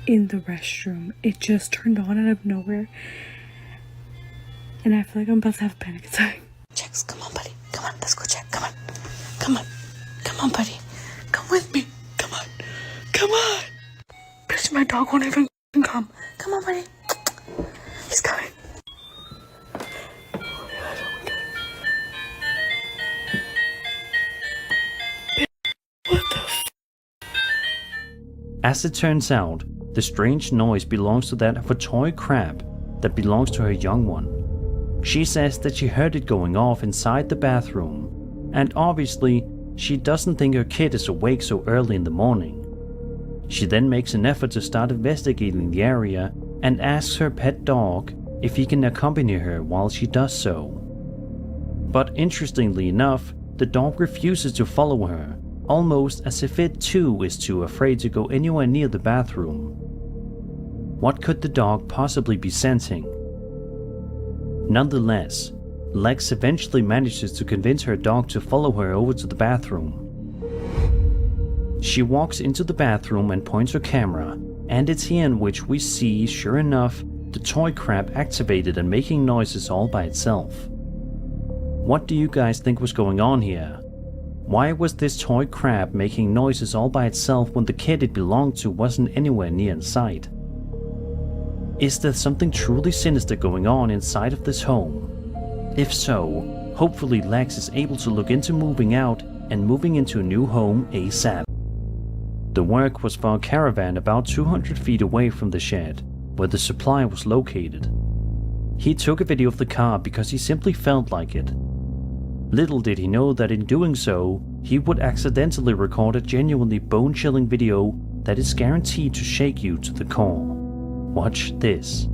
in the restroom. It just turned on out of nowhere. And I feel like I'm about to have a panic attack. Checks, come on, buddy. Come on, let's go check. Come on. Come on. Come on, buddy. Come with me. Come on. Come on. Bitch, my dog won't even come. Come on, buddy. He's coming. As it turns out, the strange noise belongs to that of a toy crab that belongs to her young one. She says that she heard it going off inside the bathroom, and obviously, she doesn't think her kid is awake so early in the morning. She then makes an effort to start investigating the area and asks her pet dog if he can accompany her while she does so. But interestingly enough, the dog refuses to follow her, almost as if it too is too afraid to go anywhere near the bathroom. What could the dog possibly be sensing? Nonetheless, Lex eventually manages to convince her dog to follow her over to the bathroom. She walks into the bathroom and points her camera, and it's here in which we see, sure enough, the toy crab activated and making noises all by itself. What do you guys think was going on here? Why was this toy crab making noises all by itself when the kid it belonged to wasn't anywhere near in sight? Is there something truly sinister going on inside of this home? If so, hopefully Lex is able to look into moving out and moving into a new home ASAP. The work was for a caravan about 200 feet away from the shed, where the supply was located. He took a video of the car because he simply felt like it. Little did he know that in doing so, he would accidentally record a genuinely bone-chilling video that is guaranteed to shake you to the core. Watch this.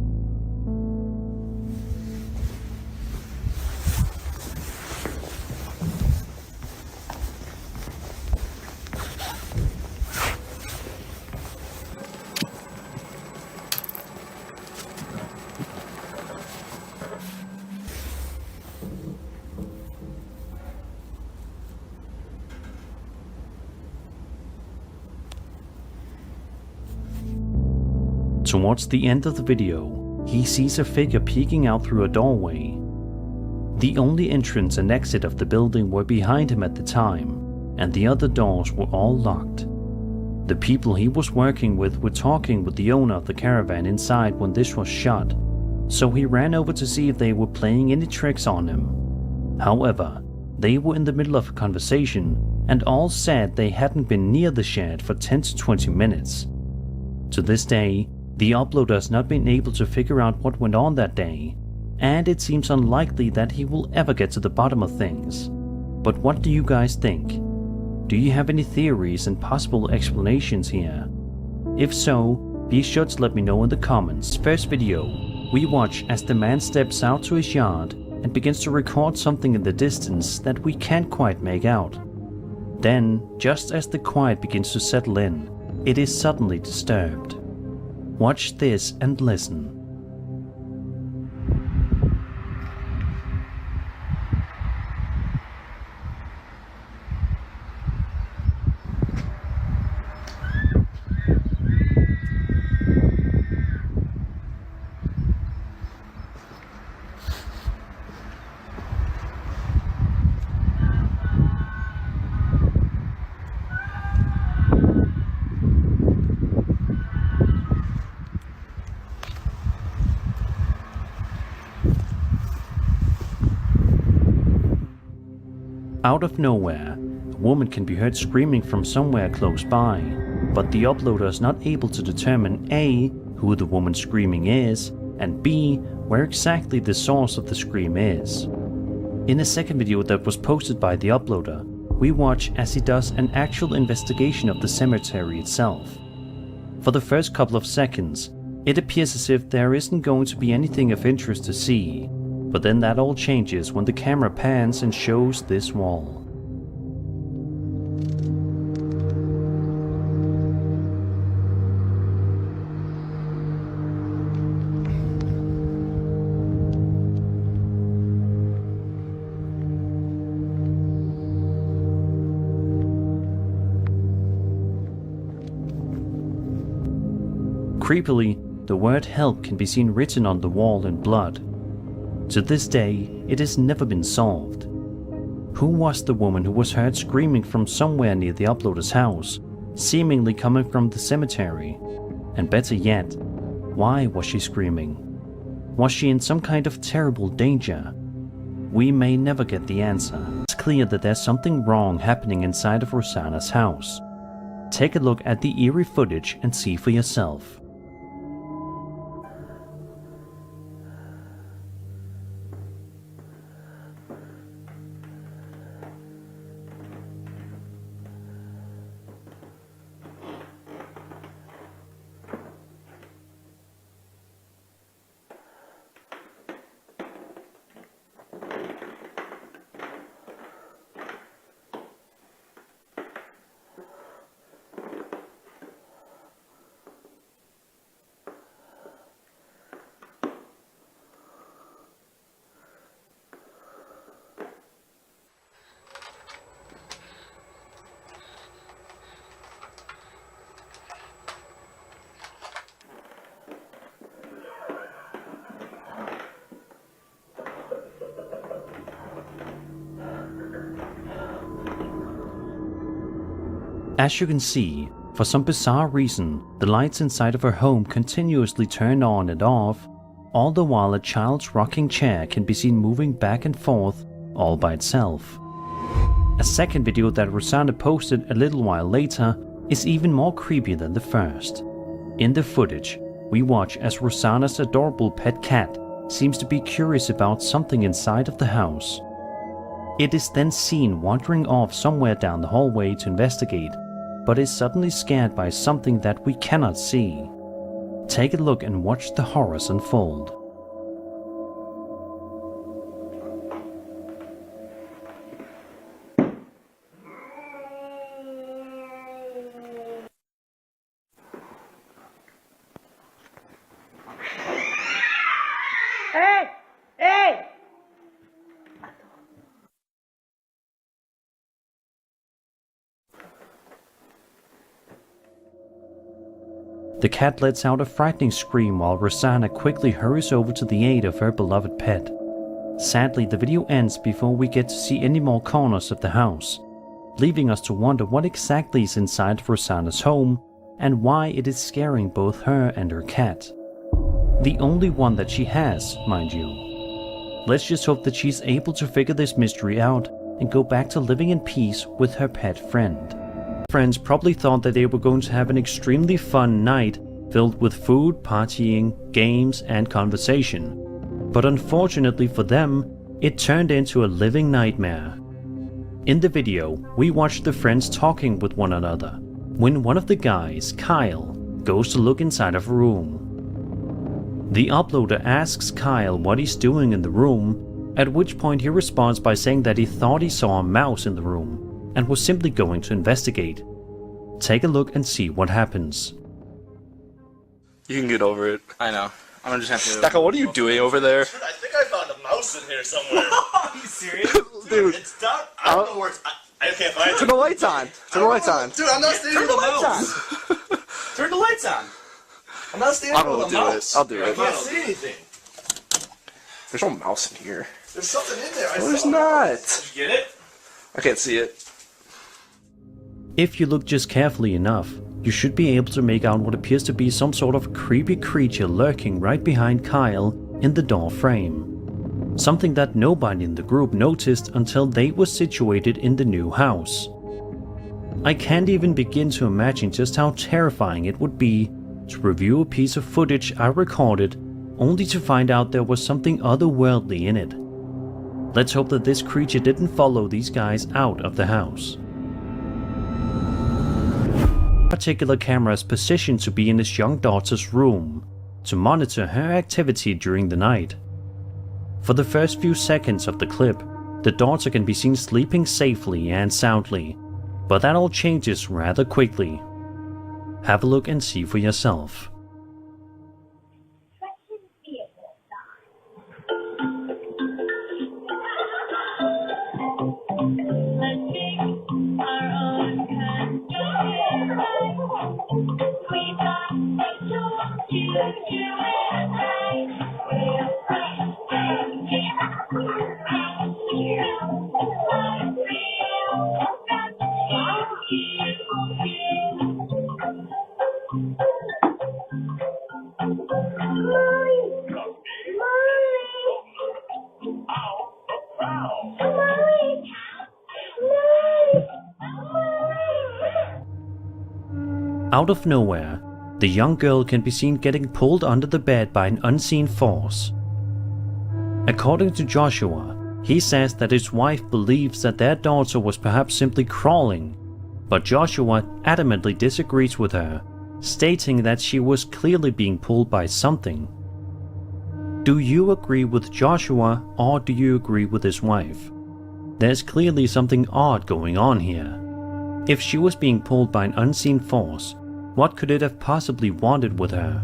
Towards the end of the video, he sees a figure peeking out through a doorway. The only entrance and exit of the building were behind him at the time, and the other doors were all locked. The people he was working with were talking with the owner of the caravan inside when this was shot, so he ran over to see if they were playing any tricks on him. However, they were in the middle of a conversation, and all said they hadn't been near the shed for 10 to 20 minutes. To this day, the uploader has not been able to figure out what went on that day, and it seems unlikely that he will ever get to the bottom of things. But what do you guys think? Do you have any theories and possible explanations here? If so, be sure to let me know in the comments. First video, we watch as the man steps out to his yard and begins to record something in the distance that we can't quite make out. Then, just as the quiet begins to settle in, it is suddenly disturbed. Watch this and listen. Out of nowhere, a woman can be heard screaming from somewhere close by, but the uploader is not able to determine A, who the woman screaming is, and B, where exactly the source of the scream is. In a second video that was posted by the uploader, we watch as he does an actual investigation of the cemetery itself. For the first couple of seconds, it appears as if there isn't going to be anything of interest to see. But then that all changes when the camera pans and shows this wall. Creepily, the word help can be seen written on the wall in blood. To this day, it has never been solved. Who was the woman who was heard screaming from somewhere near the uploader's house, seemingly coming from the cemetery? And better yet, why was she screaming? Was she in some kind of terrible danger? We may never get the answer. It's clear that there's something wrong happening inside of Rosanna's house. Take a look at the eerie footage and see for yourself. As you can see, for some bizarre reason, the lights inside of her home continuously turn on and off, all the while a child's rocking chair can be seen moving back and forth all by itself. A second video that Rosanna posted a little while later is even more creepy than the first. In the footage, we watch as Rosanna's adorable pet cat seems to be curious about something inside of the house. It is then seen wandering off somewhere down the hallway to investigate, but is suddenly scared by something that we cannot see. Take a look and watch the horrors unfold. Hey! Hey! The cat lets out a frightening scream while Rosanna quickly hurries over to the aid of her beloved pet. Sadly, the video ends before we get to see any more corners of the house, leaving us to wonder what exactly is inside of Rosanna's home and why it is scaring both her and her cat. The only one that she has, mind you. Let's just hope that she's able to figure this mystery out and go back to living in peace with her pet friend. Friends probably thought that they were going to have an extremely fun night filled with food, partying, games, and conversation. But unfortunately for them, it turned into a living nightmare. In the video, we watch the friends talking with one another when one of the guys, Kyle, goes to look inside of a room. The uploader asks Kyle what he's doing in the room, at which point he responds by saying that he thought he saw a mouse in the room and was simply going to investigate. Take a look and see what happens. You can get over it. I know. I'm gonna just have to. Stacka, what are you doing over there? Dude, I think I found a mouse in here somewhere. Are you serious? Dude, it's down. I don't know where it's. I can't find it. Turn the lights on. Turn the lights on. Dude, I'm not standing Turn with the a lights mouse. on. Turn the lights on. I'm not standing with a mouse. I'll do I it. can't see anything. There's no mouse in here. There's something in there. No, there's not. Did you get it? I can't see it. If you look just carefully enough, you should be able to make out what appears to be some sort of creepy creature lurking right behind Kyle in the door frame. Something that nobody in the group noticed until they were situated in the new house. I can't even begin to imagine just how terrifying it would be to review a piece of footage I recorded only to find out there was something otherworldly in it. Let's hope that this creature didn't follow these guys out of the house. Particular camera is positioned to be in his young daughter's room to monitor her activity during the night. For the first few seconds of the clip, the daughter can be seen sleeping safely and soundly, but that all changes rather quickly. Have a look and see for yourself. Out of nowhere, the young girl can be seen getting pulled under the bed by an unseen force. According to Joshua, he says that his wife believes that their daughter was perhaps simply crawling, but Joshua adamantly disagrees with her, stating that she was clearly being pulled by something. Do you agree with Joshua or do you agree with his wife? There's clearly something odd going on here. If she was being pulled by an unseen force, what could it have possibly wanted with her?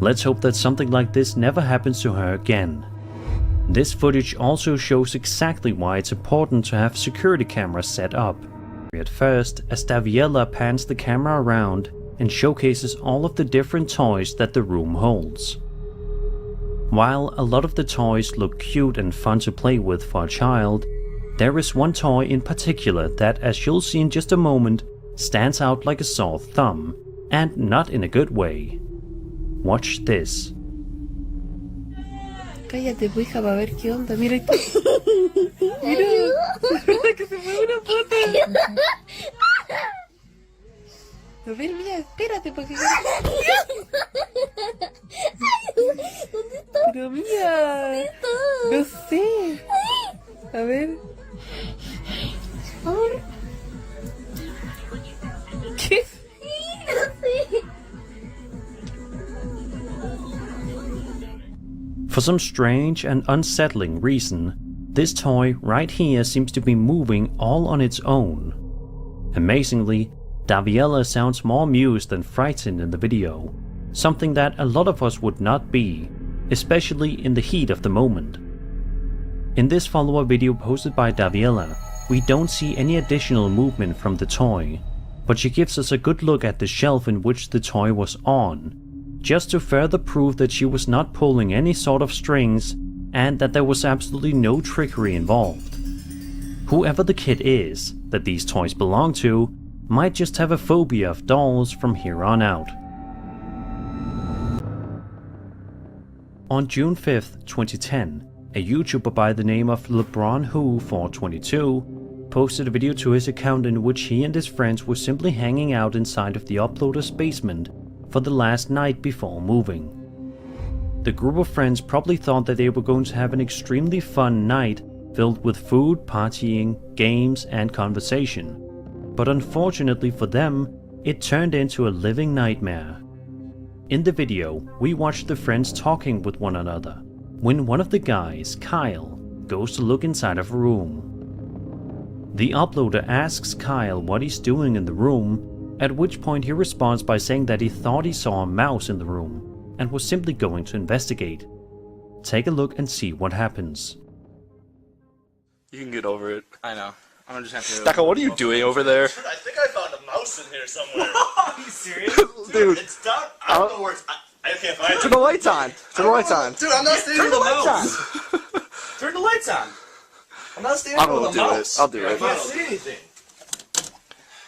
Let's hope that something like this never happens to her again. This footage also shows exactly why it's important to have security cameras set up. At first, as Daviella pans the camera around and showcases all of the different toys that the room holds. While a lot of the toys look cute and fun to play with for a child, there is one toy in particular that, as you'll see in just a moment, stands out like a sore thumb, and not in a good way. Watch this. Cállate, pues, hija, para ver qué onda. Mira esto. Mira, es verdad que se mueve una pata. A ver, mira, espérate, porque... ¿Dónde está? Pero mira, no sé. A ver. A ver. ¿Qué? No sé. For some strange and unsettling reason, this toy right here seems to be moving all on its own. Amazingly, Daviella sounds more amused than frightened in the video, something that a lot of us would not be, especially in the heat of the moment. In this follow-up video posted by Daviella, we don't see any additional movement from the toy, but she gives us a good look at the shelf in which the toy was on, just to further prove that she was not pulling any sort of strings and that there was absolutely no trickery involved. Whoever the kid is that these toys belong to might just have a phobia of dolls from here on out. On June 5th, 2010, a YouTuber by the name of LeBronWho422 posted a video to his account in which he and his friends were simply hanging out inside of the uploader's basement for the last night before moving. The group of friends probably thought that they were going to have an extremely fun night filled with food, partying, games, and conversation. But unfortunately for them, it turned into a living nightmare. In the video, we watch the friends talking with one another, when one of the guys, Kyle, goes to look inside of a room. The uploader asks Kyle what he's doing in the room, at which point he responds by saying that he thought he saw a mouse in the room, and was simply going to investigate. Take a look and see what happens. You can get over it. I know. I'm gonna just have to. Stacko, what are you doing over there? Dude, I think I found a mouse in here somewhere. Are you serious? Dude, it's down. I don't know where it's. I can't find it. Turn the lights on. Turn the lights on. Dude, I'm not standing Turn with the a lights mouse. Turn the lights on. I'm not standing with a mouse. I'll do it. I can't see anything.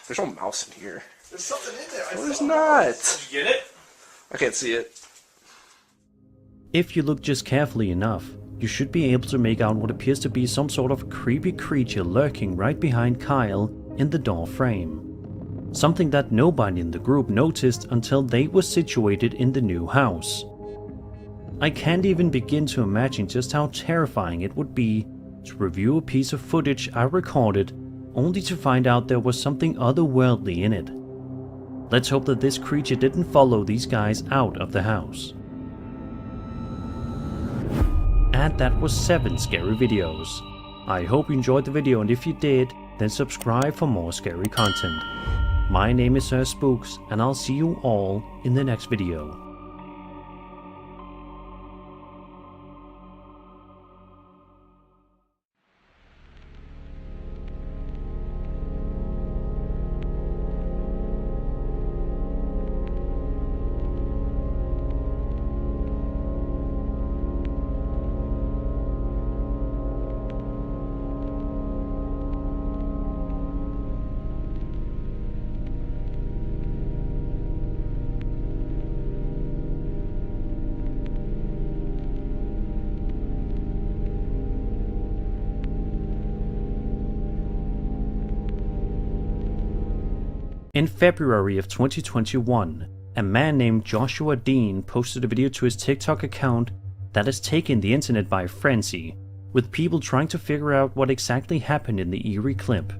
There's no mouse in here. There's something in there. No, there's not. Did you get it? I can't see it. If you look just carefully enough, you should be able to make out what appears to be some sort of creepy creature lurking right behind Kyle in the door frame. Something that nobody in the group noticed until they were situated in the new house. I can't even begin to imagine just how terrifying it would be to review a piece of footage I recorded only to find out there was something otherworldly in it. Let's hope that this creature didn't follow these guys out of the house. And that was 7 scary videos. I hope you enjoyed the video, and if you did, then subscribe for more scary content. My name is Sir Spooks, and I'll see you all in the next video. In February of 2021, a man named Joshua Dean posted a video to his TikTok account that has taken the internet by frenzy, with people trying to figure out what exactly happened in the eerie clip.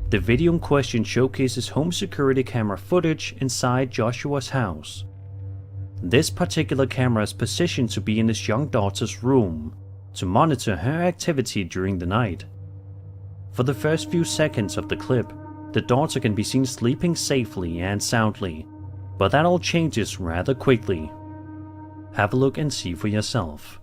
The video in question showcases home security camera footage inside Joshua's house. This particular camera is positioned to be in his young daughter's room, to monitor her activity during the night. For the first few seconds of the clip, the daughter can be seen sleeping safely and soundly, but that all changes rather quickly. Have a look and see for yourself.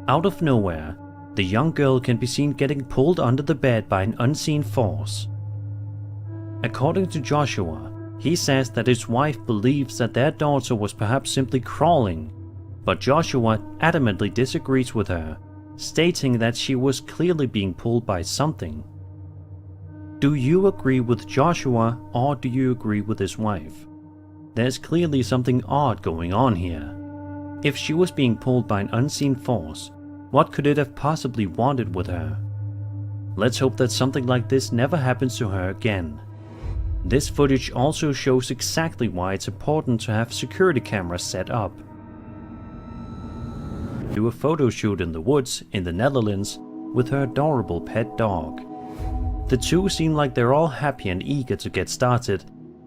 Out of nowhere, the young girl can be seen getting pulled under the bed by an unseen force. According to Joshua, he says that his wife believes that their daughter was perhaps simply crawling, but Joshua adamantly disagrees with her, stating that she was clearly being pulled by something. Do you agree with Joshua, or do you agree with his wife? There's clearly something odd going on here. If she was being pulled by an unseen force, what could it have possibly wanted with her? Let's hope that something like this never happens to her again. This footage also shows exactly why it's important to have security cameras set up. Do a photo shoot in the woods in the Netherlands with her adorable pet dog. The two seem like they're all happy and eager to get started,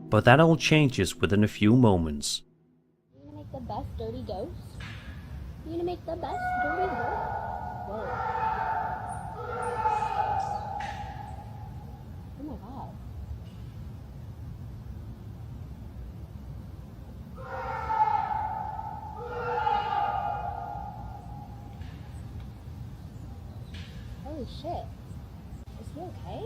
but that all changes within a few moments. You gonna make the best dirty ghost? You gonna make the best dirty ghost? Whoa. Oh my god. Holy shit. Is You okay?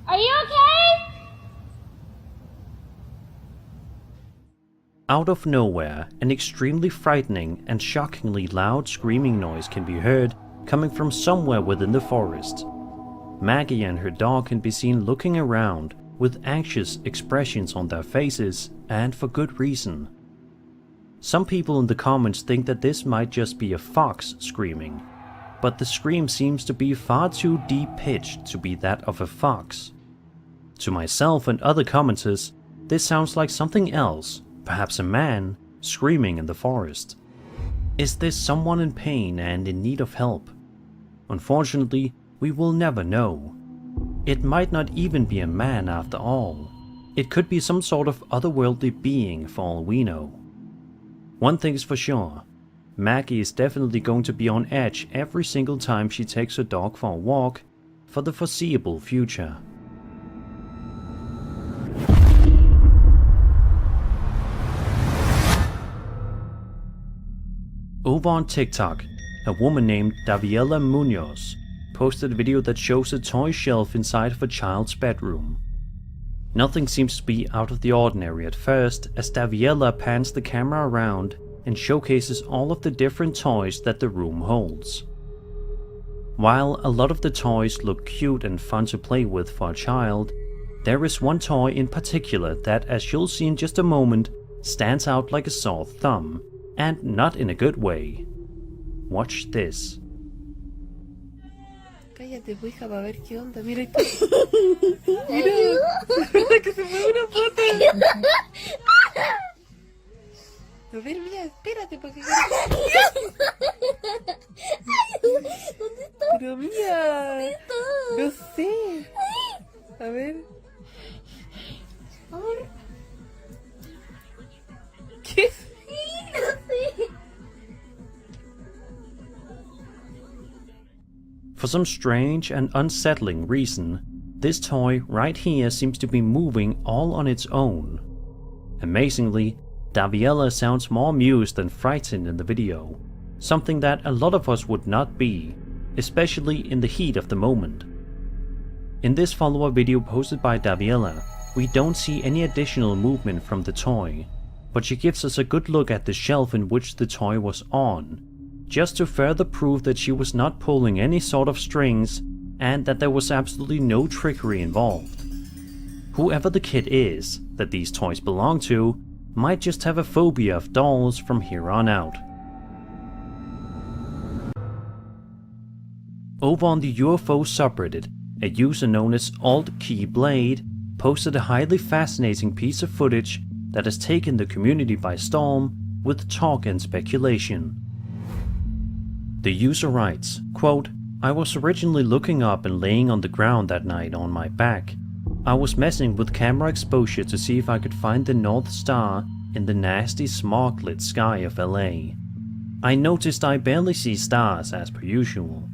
Are you okay? Out of nowhere, an extremely frightening and shockingly loud screaming noise can be heard coming from somewhere within the forest. Maggie and her dog can be seen looking around with anxious expressions on their faces, and for good reason. Some people in the comments think that this might just be a fox screaming, but the scream seems to be far too deep-pitched to be that of a fox. To myself and other commenters, this sounds like something else, perhaps a man, screaming in the forest. Is this someone in pain and in need of help? Unfortunately, we will never know. It might not even be a man after all. It could be some sort of otherworldly being for all we know. One thing is for sure, Maggie is definitely going to be on edge every single time she takes her dog for a walk for the foreseeable future. Over on TikTok, a woman named Daviela Munoz posted a video that shows a toy shelf inside of a child's bedroom. Nothing seems to be out of the ordinary at first, as Daviela pans the camera around and showcases all of the different toys that the room holds. While a lot of the toys look cute and fun to play with for a child, there is one toy in particular that, as you'll see in just a moment, stands out like a sore thumb, and not in a good way. Watch this. Cállate, pues, hija, para ver qué onda. Mira esto. Mira, mira que se fue una pata. A ver, mira, espérate, porque... ¿Dónde está? Pero mira, no sé. A ver. A ver. ¿Qué? No sé. For some strange and unsettling reason, this toy right here seems to be moving all on its own. Amazingly, Daviela sounds more amused than frightened in the video, something that a lot of us would not be, especially in the heat of the moment. In this follow-up video posted by Daviela, we don't see any additional movement from the toy, but she gives us a good look at the shelf in which the toy was on, just to further prove that she was not pulling any sort of strings and that there was absolutely no trickery involved. Whoever the kid is that these toys belong to might just have a phobia of dolls from here on out. Over on the UFO subreddit, a user known as AltKeyBlade posted a highly fascinating piece of footage that has taken the community by storm with talk and speculation. The user writes, quote, "I was originally looking up and laying on the ground that night on my back. I was messing with camera exposure to see if I could find the North Star in the nasty smog-lit sky of LA. I noticed I barely see stars as per usual.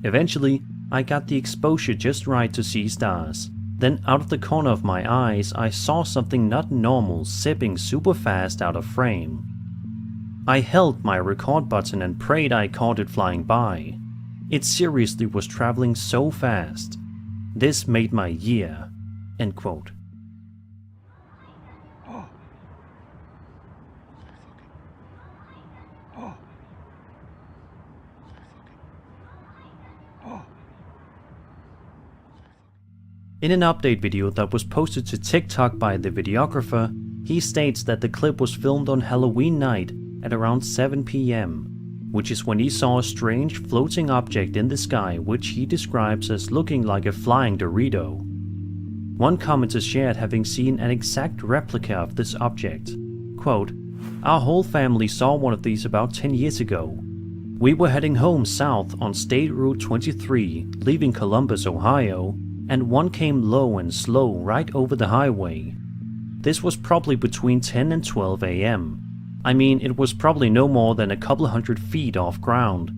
Eventually, I got the exposure just right to see stars. Then out of the corner of my eyes, I saw something not normal zipping super fast out of frame. I held my record button and prayed I caught it flying by. It seriously was traveling so fast. This made my year." End quote. In an update video that was posted to TikTok by the videographer, he states that the clip was filmed on Halloween night at around 7 PM, which is when he saw a strange floating object in the sky which he describes as looking like a flying Dorito. One commenter shared having seen an exact replica of this object. Quote, "Our whole family saw one of these about 10 years ago. We were heading home south on State Route 23, leaving Columbus, Ohio, and one came low and slow right over the highway. This was probably between 10 and 12 AM. I mean, it was probably no more than a couple hundred feet off ground.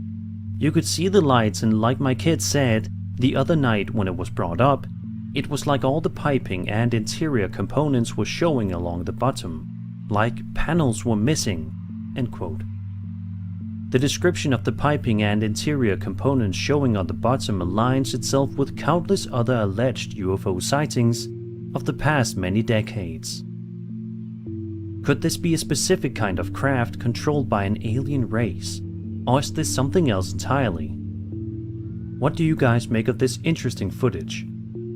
You could see the lights, and like my kid said the other night when it was brought up, It was like all the piping and interior components were showing along the bottom, like panels were missing, end quote. The description of the piping and interior components showing on the bottom aligns itself with countless other alleged UFO sightings of the past many decades. Could this be a specific kind of craft controlled by an alien race, or is this something else entirely? What do you guys make of this interesting footage?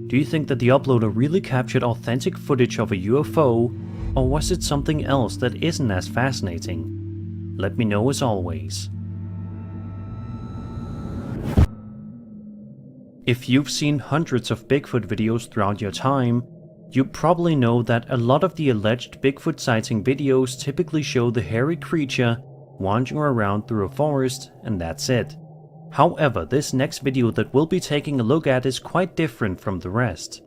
Do you think that the uploader really captured authentic footage of a UFO, or was it something else that isn't as fascinating? Let me know as always. If you've seen hundreds of Bigfoot videos throughout your time, you probably know that a lot of the alleged Bigfoot sighting videos typically show the hairy creature wandering around through a forest, and that's it. However, this next video that we'll be taking a look at is quite different from the rest.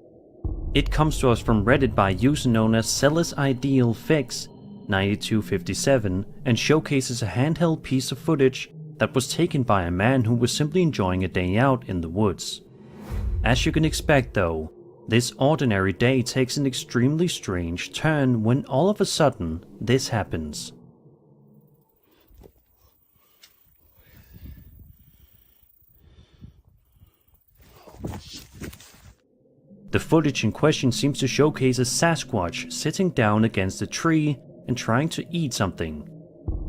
It comes to us from Reddit by a user known as Seller's Ideal Fix 9257 and showcases a handheld piece of footage that was taken by a man who was simply enjoying a day out in the woods. As you can expect though, this ordinary day takes an extremely strange turn when all of a sudden this happens. The footage in question seems to showcase a Sasquatch sitting down against a tree and trying to eat something.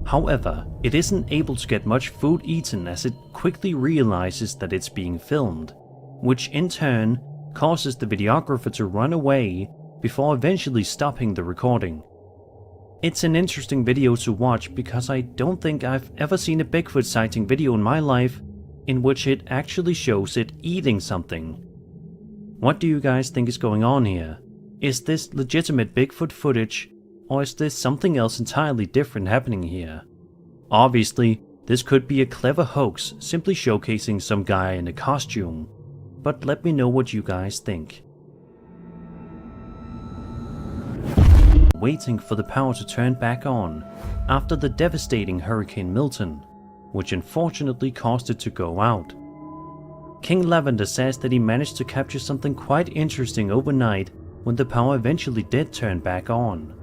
However, it isn't able to get much food eaten as it quickly realizes that it's being filmed, which in turn causes the videographer to run away before eventually stopping the recording. It's an interesting video to watch because I don't think I've ever seen a Bigfoot sighting video in my life in which it actually shows it eating something. What do you guys think is going on here? Is this legitimate Bigfoot footage, or is this something else entirely different happening here? Obviously, this could be a clever hoax simply showcasing some guy in a costume, but let me know what you guys think. Waiting for the power to turn back on after the devastating Hurricane Milton, which unfortunately caused it to go out. King Lavender says that he managed to capture something quite interesting overnight when the power eventually did turn back on.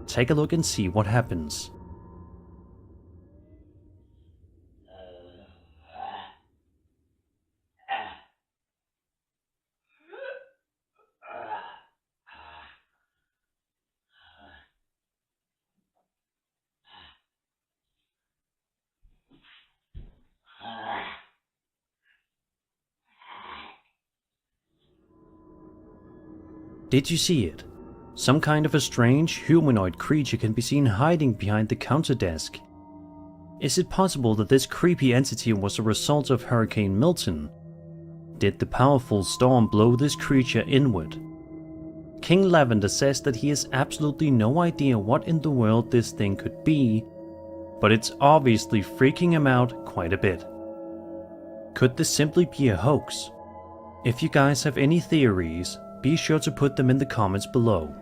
Take a look and see what happens. Did you see it? Some kind of a strange humanoid creature can be seen hiding behind the counter desk. Is it possible that this creepy entity was a result of Hurricane Milton? Did the powerful storm blow this creature inward? King Lavender says that he has absolutely no idea what in the world this thing could be, but it's obviously freaking him out quite a bit. Could this simply be a hoax? If you guys have any theories, be sure to put them in the comments below.